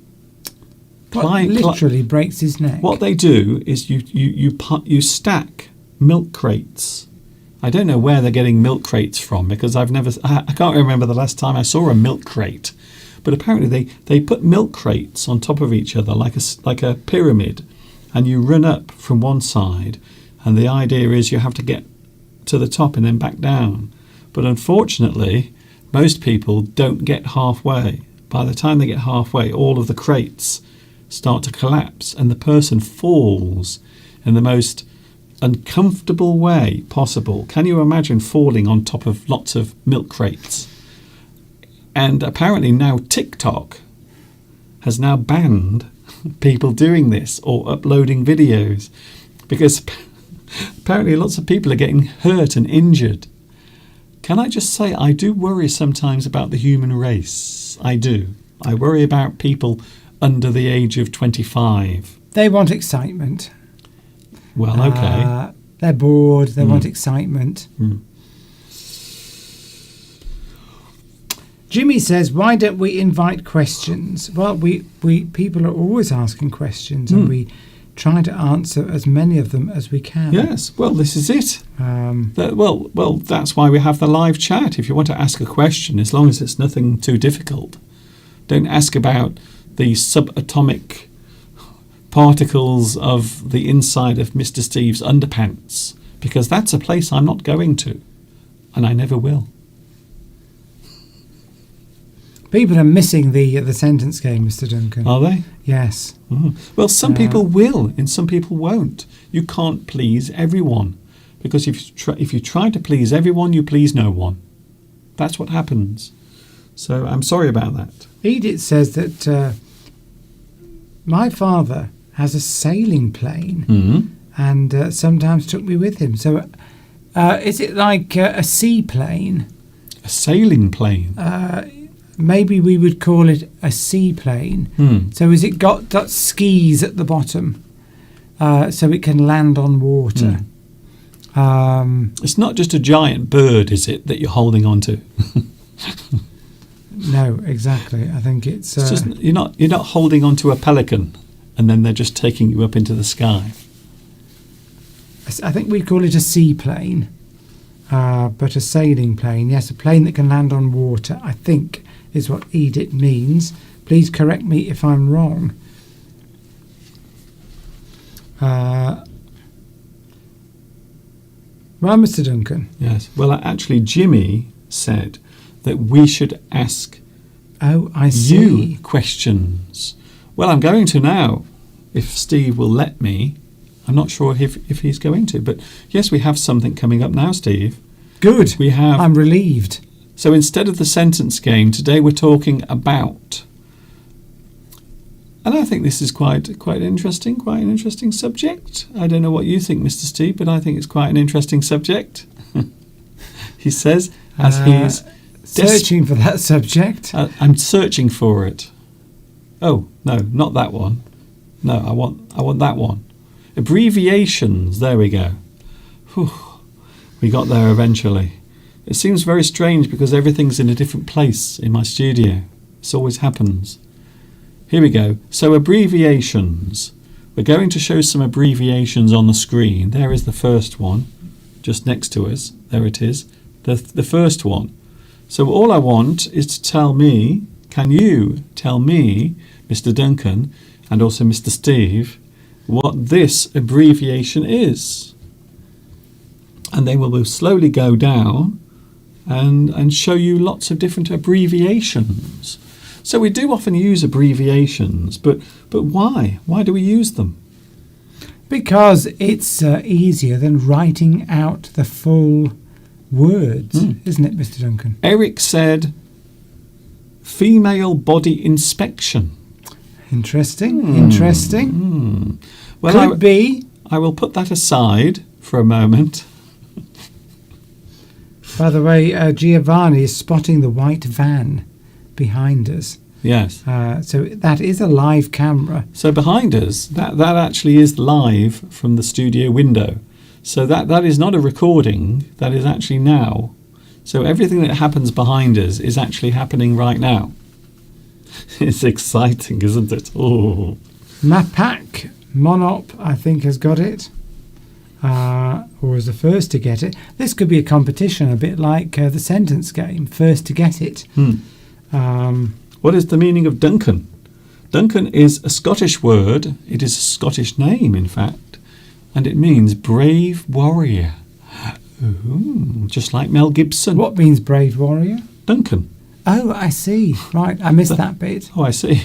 S2: Literally breaks his neck.
S1: What they do is you stack milk crates. I don't know where they're getting milk crates from, because I can't remember the last time I saw a milk crate. But apparently they put milk crates on top of each other like a pyramid, and you run up from one side, and the idea is you have to get to the top and then back down. But unfortunately, most people don't get halfway. By the time they get halfway, all of the crates start to collapse, and the person falls in the most uncomfortable way possible. Can you imagine falling on top of lots of milk crates? And apparently now TikTok has now banned people doing this or uploading videos, because apparently lots of people are getting hurt and injured. Can I just say, I do worry sometimes about the human race. I do. I worry about people under the age of 25.
S2: They want excitement.
S1: Well, okay.
S2: They're bored. They want excitement. Jimmy says, "Why don't we invite questions?" Well, we people are always asking questions, and we try to answer as many of them as we can.
S1: Yes. Well, this is it. Well, that's why we have the live chat. If you want to ask a question, as long as it's nothing too difficult, don't ask about the subatomic particles of the inside of Mr. Steve's underpants, because that's a place I'm not going to, and I never will.
S2: People are missing the sentence game, Mr. Duncan.
S1: Are they?
S2: Yes.
S1: Well, some people will, and some people won't. You can't please everyone, because if you try to please everyone, you please no one. That's what happens. So I'm sorry about that.
S2: Edith says that my father has a sailing plane, and sometimes took me with him. So is it like a seaplane?
S1: A sailing plane?
S2: Maybe we would call it a seaplane. So has it got skis at the bottom, so it can land on water?
S1: It's not just a giant bird, is it, that you're holding on to?
S2: No, exactly. I think it's
S1: just, you're not holding on to a pelican, and then they're just taking you up into the sky.
S2: I think we call it a seaplane. but a sailing plane. Yes, a plane that can land on water, I think, is what EDIT means. Please correct me if I'm wrong. Well, Mr. Duncan.
S1: Yes. Well, actually, Jimmy said that we should ask
S2: Oh, I see.
S1: you questions. Well, I'm going to now, if Steve will let me. I'm not sure if he's going to, but yes, we have something coming up now, Steve.
S2: Good.
S1: We have.
S2: I'm relieved.
S1: So instead of the sentence game, today we're talking about. And I think this is quite an interesting subject. I don't know what you think, Mr. Steve, but I think it's quite an interesting subject. He says, as he's
S2: searching for that subject.
S1: I'm searching for it. Oh, no, not that one. No, I want that one. Abbreviations, there we go. Whew. We got there eventually. It seems very strange because everything's in a different place in my studio. This always happens. Here we go. So abbreviations. We're going to show some abbreviations on the screen. There is the first one, just next to us. There it is. The first one. So all I want is to tell me, can you tell me, Mr. Duncan, and also Mr. Steve, what this abbreviation is? And they will slowly go down and show you lots of different abbreviations. So we do often use abbreviations, but why? Why do we use them?
S2: Because it's easier than writing out the full words, isn't it, Mr. Duncan?
S1: Eric said, female body inspection.
S2: Interesting.
S1: Well,
S2: Could be.
S1: I will put that aside for a moment.
S2: By the way, Giovanni is spotting the white van behind us.
S1: Yes.
S2: So that is a live camera.
S1: So behind us, that actually is live from the studio window. So that is not a recording, that is actually now. So everything that happens behind us is actually happening right now. It's exciting, isn't it? Oh.
S2: Mapak Monop, I think, has got it. Or was the first to get it. This could be a competition, a bit like the sentence game, first to get it.
S1: What is the meaning of Duncan? Duncan is a Scottish word. It is a Scottish name, in fact, and it means brave warrior. Ooh, just like Mel Gibson.
S2: What means brave warrior?
S1: Duncan.
S2: Oh, I see. Right, I missed that bit.
S1: Oh, I see.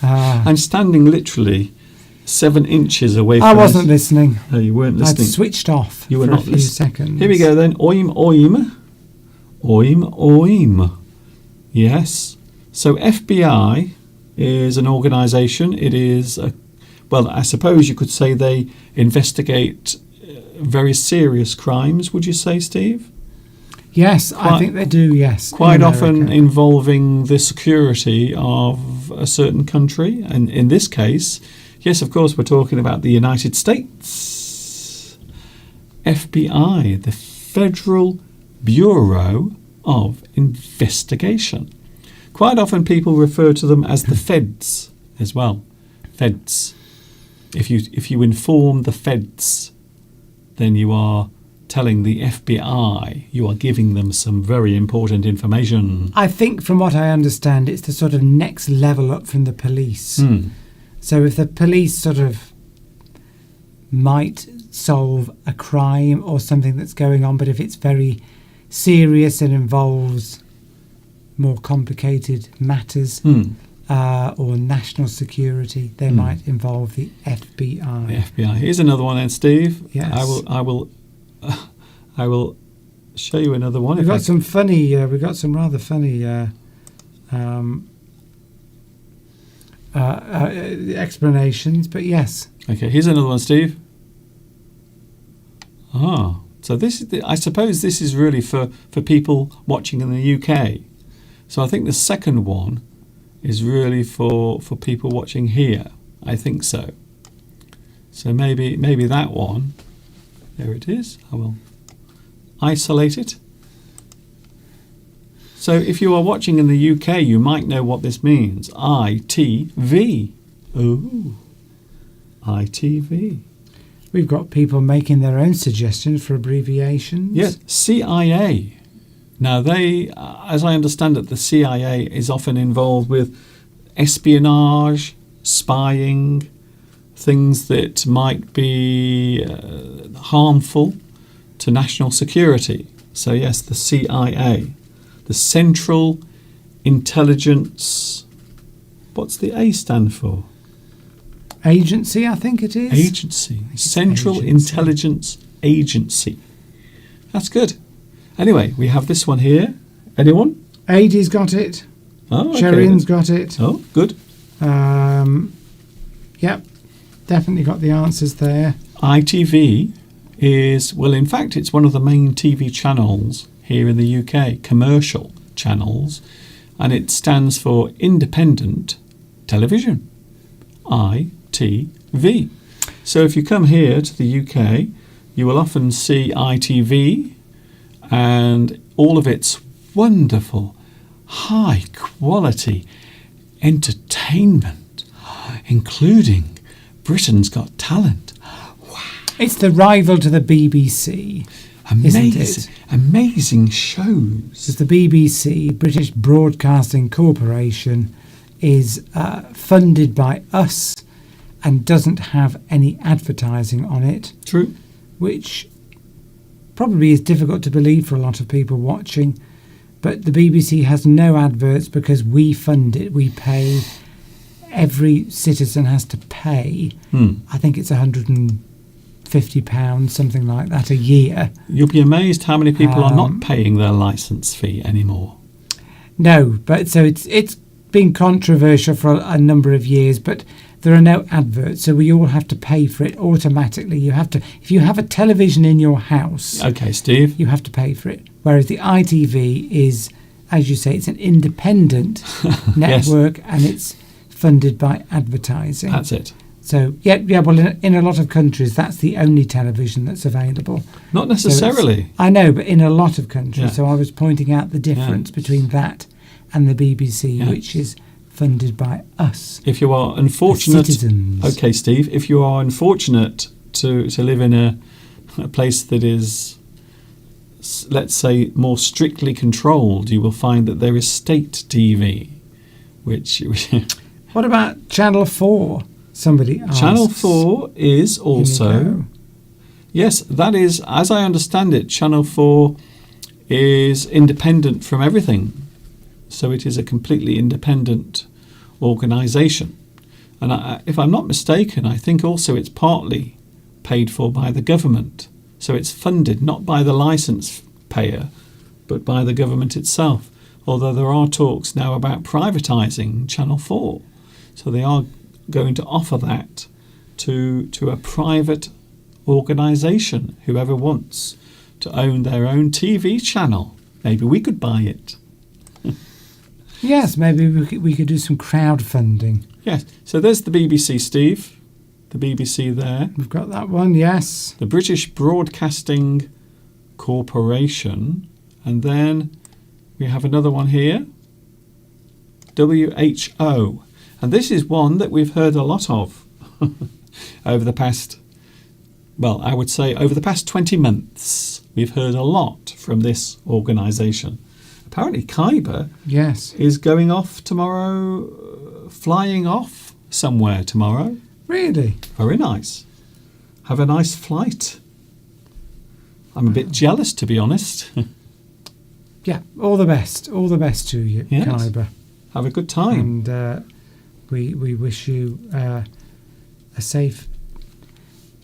S1: I'm standing literally 7 inches away from
S2: I wasn't listening.
S1: No, you weren't listening.
S2: I'd switched off
S1: You were
S2: for
S1: not
S2: a few
S1: listening.
S2: seconds.
S1: Here we go then. Oim, oim. Oim, oim. Yes. So FBI is an organisation. It is, well, I suppose you could say they investigate very serious crimes, would you say, Steve?
S2: Yes, I think they do, yes.
S1: Quite often involving the security of a certain country. And in this case, yes, of course, we're talking about the United States. FBI, the Federal Bureau of Investigation. Quite often people refer to them as the feds as well. Feds. If you inform the feds, then you are telling the FBI, you are giving them some very important information.
S2: I think from what I understand, it's the sort of next level up from the police. So if the police sort of might solve a crime or something that's going on, but if it's very serious and involves more complicated matters or national security, they might involve the FBI.
S1: The FBI. Here's another one then, Steve.
S2: Yes.
S1: I will show you another one.
S2: We've got some funny. We've got some rather funny explanations, but yes.
S1: Okay, here's another one, Steve. So this is I suppose this is really for people watching in the UK. So I think the second one is really for people watching here. I think so. So maybe that one. There it is. I will isolate it. So if you are watching in the UK, you might know what this means. ITV. Ooh. ITV.
S2: We've got people making their own suggestions for abbreviations.
S1: Yes, CIA. Now, as I understand it, the CIA is often involved with espionage, spying, things that might be harmful to national security. So, yes, the CIA, the Central Intelligence. What's the A stand for?
S2: Agency, I think it is.
S1: Agency. Central
S2: Agency.
S1: Intelligence Agency. That's good. Anyway, we have this one here. Anyone?
S2: Adie's got it.
S1: Oh, okay.
S2: Sherin's got it.
S1: Oh, good.
S2: Yep, definitely got the answers there.
S1: ITV is, well, in fact, it's one of the main TV channels here in the UK, commercial channels, and it stands for Independent Television, ITV. So if you come here to the UK, you will often see ITV and all of its wonderful, high quality entertainment, including Britain's Got Talent.
S2: It's the rival to the BBC. Isn't it?
S1: Amazing shows.
S2: Because the BBC, British Broadcasting Corporation, is funded by us and doesn't have any advertising on it.
S1: True.
S2: Which probably is difficult to believe for a lot of people watching. But the BBC has no adverts because we fund it. We pay. Every citizen has to pay. I think it's £150, something like that, a year.
S1: You'll be amazed how many people are not paying their licence fee anymore.
S2: No, but so it's been controversial for a number of years, but there are no adverts, so we all have to pay for it automatically. You have to, if you have a television in your house,
S1: okay, Steve,
S2: you have to pay for it. Whereas the ITV is, as you say, it's an independent network, and it's funded by advertising.
S1: That's it.
S2: So yeah. Well, in a lot of countries, that's the only television that's available.
S1: Not necessarily.
S2: So I know, but in a lot of countries.
S1: Yeah.
S2: So I was pointing out the difference between that and the BBC, which is funded by us.
S1: If you are unfortunate,
S2: citizens.
S1: Okay, Steve, if you are unfortunate to live in a place that is, let's say, more strictly controlled, you will find that there is state TV, which.
S2: What about Channel 4? Somebody asks.
S1: Channel 4 is also. Yes, that is, as I understand it, Channel 4 is independent from everything. So it is a completely independent organisation. And if I'm not mistaken, I think also it's partly paid for by the government. So it's funded not by the licence payer, but by the government itself. Although there are talks now about privatising Channel 4. So they are going to offer that to a private organisation, whoever wants to own their own TV channel. Maybe we could buy it.
S2: Yes, maybe we could do some crowdfunding.
S1: Yes, so there's the BBC, Steve. The BBC there.
S2: We've got that one, yes.
S1: The British Broadcasting Corporation. And then we have another one here. WHO. And this is one that we've heard a lot of over the past, well, I would say over the past 20 months. We've heard a lot from this organisation. Apparently Khyber is going off tomorrow, flying off somewhere tomorrow.
S2: Really?
S1: Very nice. Have a nice flight. I'm a bit jealous, to be honest.
S2: Yeah, all the best. All the best to you,
S1: Yes.
S2: Khyber.
S1: Have a good time.
S2: And we wish you a safe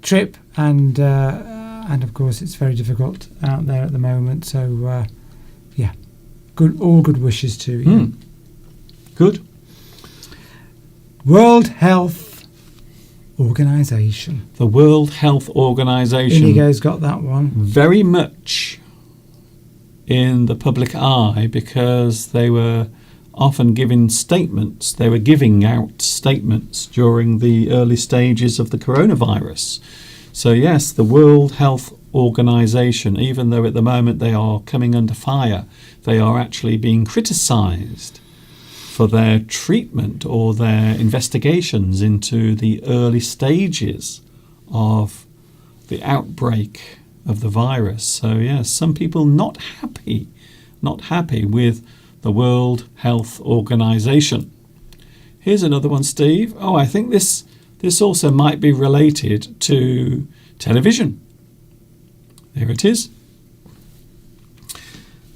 S2: trip, and of course it's very difficult out there at the moment. So yeah, all good wishes to you.
S1: Good.
S2: World Health Organization.
S1: The World Health Organization.
S2: Inigo's got that one.
S1: Very much in the public eye because they were often giving statements. They were giving out statements during the early stages of the coronavirus. So yes, the World Health Organization, even though at the moment they are coming under fire, they are actually being criticised for their treatment or their investigations into the early stages of the outbreak of the virus. So yes, some people not happy with the World Health Organization. Here's another one, Steve. Oh, I think this also might be related to television. There it is.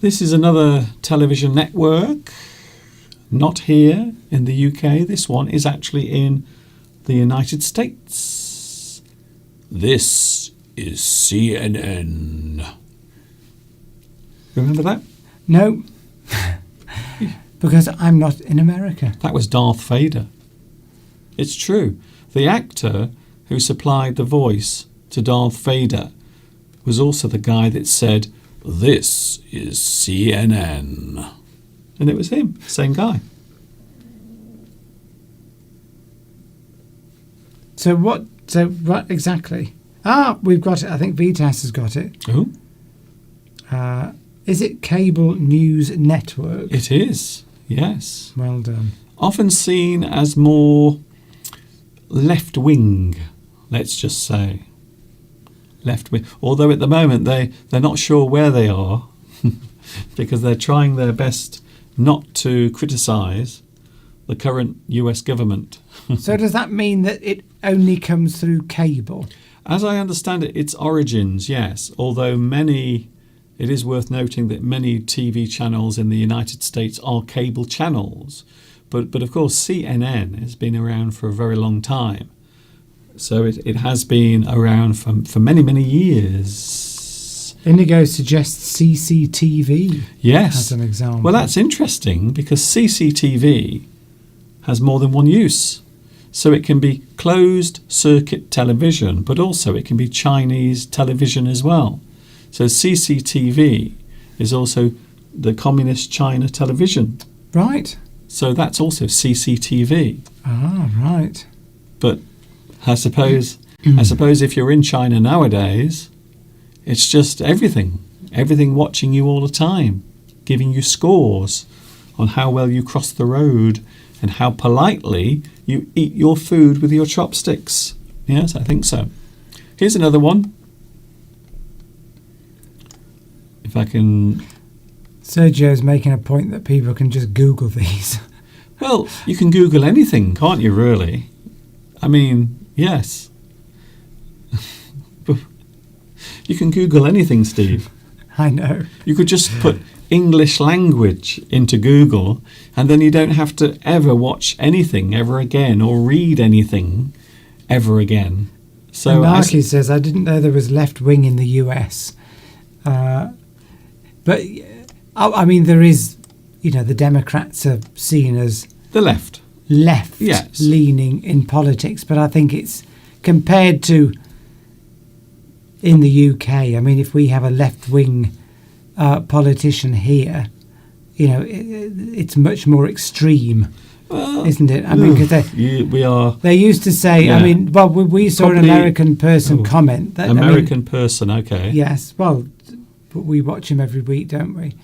S1: This is another television network. Not here in the UK. This one is actually in the United States. This is CNN. Remember that?
S2: No, because I'm not in America.
S1: That was Darth Vader. It's true. The actor who supplied the voice to Darth Vader was also the guy that said, "This is CNN." And it was him, same guy.
S2: So what exactly? Ah, we've got it. I think Vitas has got it.
S1: Oh,
S2: Is it Cable News Network?
S1: it is. Yes.
S2: Well done.
S1: Often seen as more left-wing, let's just say. Left-wing. Although at the moment they're not sure where they are because they're trying their best not to criticise the current US government.
S2: So does that mean that it only comes through cable?
S1: As I understand it, its origins, yes, although it is worth noting that many TV channels in the United States are cable channels. But of course, CNN has been around for a very long time. So it has been around for many, many years.
S2: Indigo suggests CCTV
S1: Yes.
S2: as an example.
S1: Well, that's interesting because CCTV has more than one use. So it can be closed circuit television, but also it can be Chinese television as well. So CCTV is also the Communist China television.
S2: Right.
S1: So that's also CCTV.
S2: Ah, right.
S1: But I suppose if you're in China nowadays, it's just everything watching you all the time, giving you scores on how well you cross the road and how politely you eat your food with your chopsticks. Yes, I think so. Here's another one. If I can...
S2: Sergio's making a point that people can just Google these.
S1: Well, you can Google anything, can't you, really? I mean, yes. You can Google anything, Steve.
S2: I know.
S1: You could just put English language into Google and then you don't have to ever watch anything ever again or read anything ever again. So
S2: Naki says, I didn't know there was left wing in the US. But, I mean, there is, the Democrats are seen as
S1: the left. Yes.
S2: Leaning in politics. But I think it's compared to in the UK. I mean, if we have a left wing politician here, it's much more extreme, isn't it? I mean, because they used to say,
S1: yeah.
S2: I mean, well, we saw an American person comment that
S1: person, okay.
S2: Yes, well, but we watch him every week, don't we?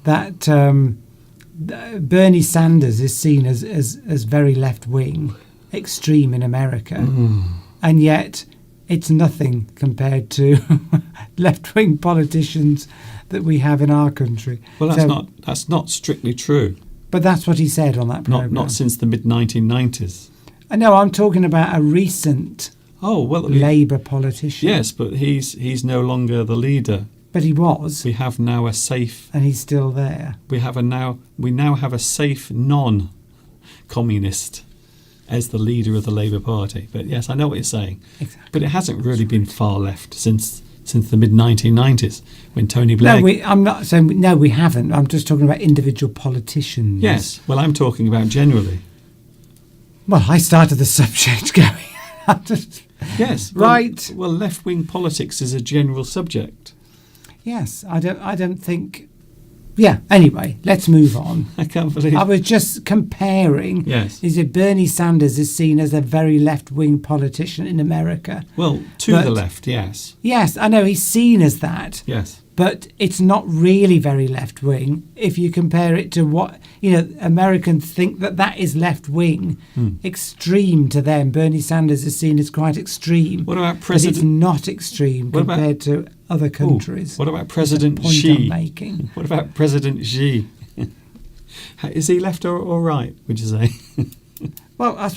S2: That Bernie Sanders is seen as very left wing, extreme in America, and yet it's nothing compared to left wing politicians that we have in our country.
S1: Well, that's not strictly true.
S2: But that's what he said on that programme.
S1: Not since the mid-1990s.
S2: I know, I'm talking about a recent Labour politician.
S1: Yes, but he's no longer the leader.
S2: But he was.
S1: We have now a safe...
S2: And he's still there.
S1: We now have a safe non-communist as the leader of the Labour Party. But yes, I know what you're saying.
S2: Exactly.
S1: But it hasn't really been far left since the mid-1990s when Tony Blair...
S2: No, I'm not saying... No, we haven't. I'm just talking about individual politicians.
S1: Yes, well, I'm talking about generally.
S2: Well, I started the subject going...
S1: Yes.
S2: Right.
S1: Well, left-wing politics is a general subject.
S2: Yes, I don't think... Yeah, anyway, let's move on.
S1: I can't believe...
S2: I was just comparing...
S1: Yes.
S2: Is it Bernie Sanders is seen as a very left-wing politician in America?
S1: Well, to the left, yes.
S2: Yes, I know he's seen as that.
S1: Yes.
S2: but it's not really very left wing if you compare it to what Americans think that is left wing, extreme to them. Bernie Sanders is seen as quite extreme.
S1: What about
S2: But it's
S1: President?
S2: not extreme compared to other countries.
S1: What about President
S2: That's the
S1: Xi?
S2: point I'm making.
S1: What about President Xi? Is he left or right? Would you say?
S2: Well, that's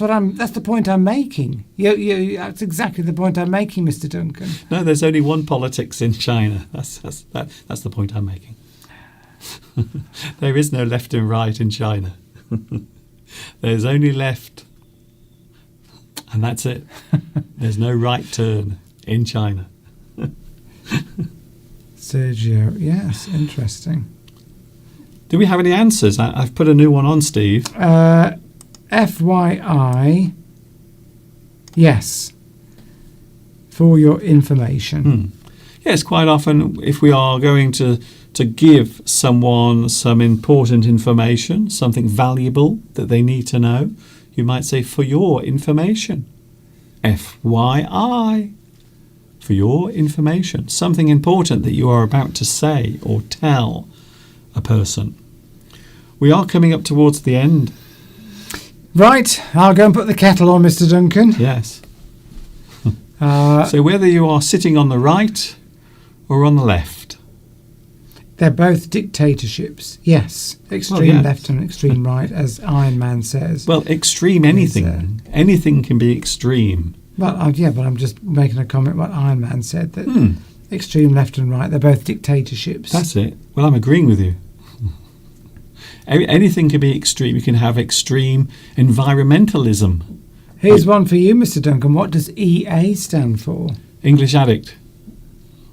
S2: the point I'm making. That's exactly the point I'm making, Mr. Duncan.
S1: No, there's only one politics in China. That's the point I'm making. There is no left and right in China. There's only left, and that's it. There's no right turn in China.
S2: Sergio, yes, interesting.
S1: Do we have any answers? I've put a new one on, Steve.
S2: FYI, yes, for your information.
S1: Yes, quite often if we are going to give someone some important information, something valuable that they need to know, you might say, for your information. FYI. For your information. Something important that you are about to say or tell a person. We are coming up towards the end.
S2: Right, I'll go and put the kettle on, Mr. Duncan.
S1: Yes. So whether you are sitting on the right or on the left.
S2: They're both dictatorships, yes. Extreme
S1: yes.
S2: left and extreme right, as Iron Man says.
S1: Well, extreme anything. Anything can be extreme.
S2: Well, but I'm just making a comment what Iron Man said, that extreme left and right, they're both dictatorships.
S1: That's it. Well, I'm agreeing with you. Anything can be extreme. You can have extreme environmentalism.
S2: Here's one for you, Mr. Duncan. What does EA stand for?
S1: English addict.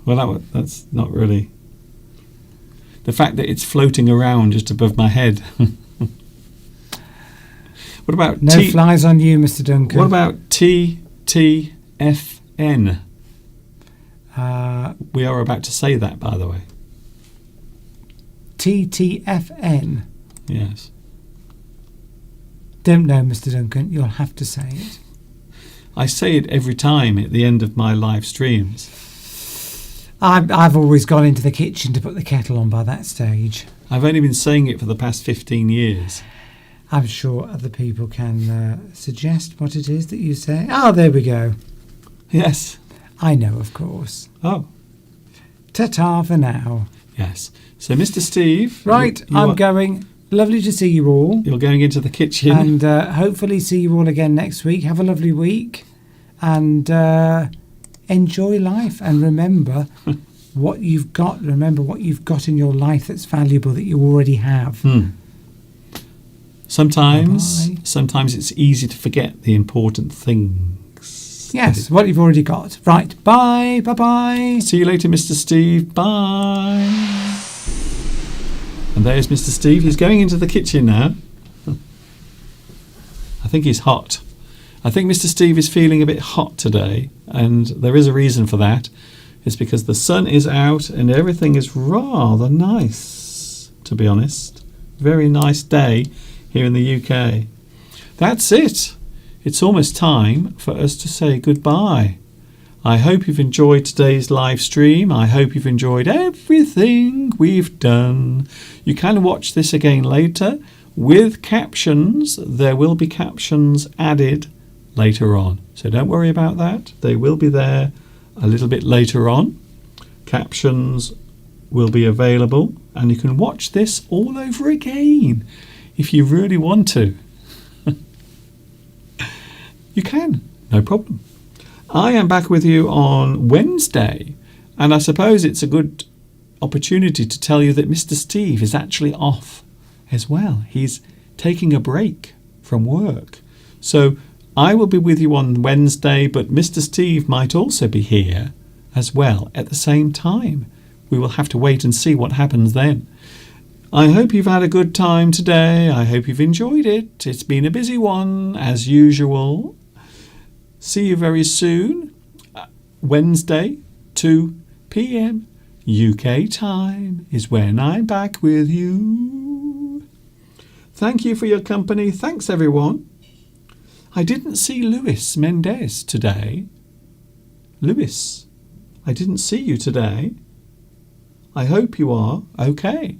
S1: Well, that's not really. The fact that it's floating around just above my head. What about
S2: No flies on you, Mr. Duncan.
S1: What about TTFN? We are about to say that, by the way.
S2: TTFN.
S1: Yes.
S2: Don't know, Mr. Duncan. You'll have to say it.
S1: I say it every time at the end of my live streams.
S2: I've always gone into the kitchen to put the kettle on by that stage.
S1: I've only been saying it for the past 15 years.
S2: I'm sure other people can suggest what it is that you say. Oh, there we go.
S1: Yes.
S2: I know, of course.
S1: Oh.
S2: Ta-ta for now.
S1: Yes. So, Mr. Steve.
S2: Right, I'm going. Lovely to see you all.
S1: You're going into the kitchen.
S2: And hopefully see you all again next week. Have a lovely week. And enjoy life. And remember what you've got. Remember what you've got in your life that's valuable that you already have.
S1: Sometimes
S2: Bye-bye.
S1: it's easy to forget the important things.
S2: Yes, what you've already got. Right, bye, bye-bye.
S1: See you later, Mr. Steve. Bye. And there's Mr. Steve. He's going into the kitchen now. I think he's hot. I think Mr. Steve is feeling a bit hot today, and there is a reason for that. It's because the sun is out and everything is rather nice, to be honest. Very nice day here in the UK. That's it. It's almost time for us to say goodbye. I hope you've enjoyed today's live stream. I hope you've enjoyed everything we've done. You can watch this again later with captions. There will be captions added later on. So don't worry about that. They will be there a little bit later on. Captions will be available and you can watch this all over again if you really want to. You can, no problem. I am back with you on Wednesday, and I suppose it's a good opportunity to tell you that Mr. Steve is actually off as well. He's taking a break from work. So I will be with you on Wednesday, but Mr. Steve might also be here as well at the same time. We will have to wait and see what happens then. I hope you've had a good time today. I hope you've enjoyed it. It's been a busy one, as usual. See you very soon. Wednesday, 2 p.m. UK time is when I'm back with you. Thank you for your company. Thanks, everyone. I didn't see Luis Mendez today. Luis, I didn't see you today. I hope you are okay.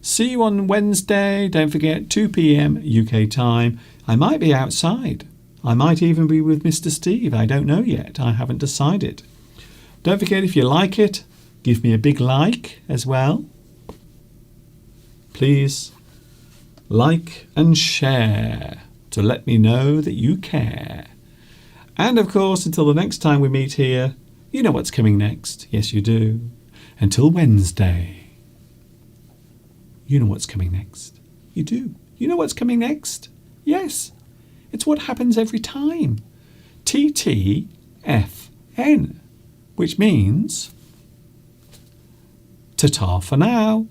S1: See you on Wednesday. Don't forget, 2 p.m. UK time. I might be outside. I might even be with Mr. Steve. I don't know yet. I haven't decided. Don't forget, if you like it, give me a big like as well. Please like and share to let me know that you care. And of course, until the next time we meet here, you know what's coming next. Yes, you do. Until Wednesday. You know what's coming next. You do. You know what's coming next? Yes. It's what happens every time. TTFN. Which means ta-ta for now.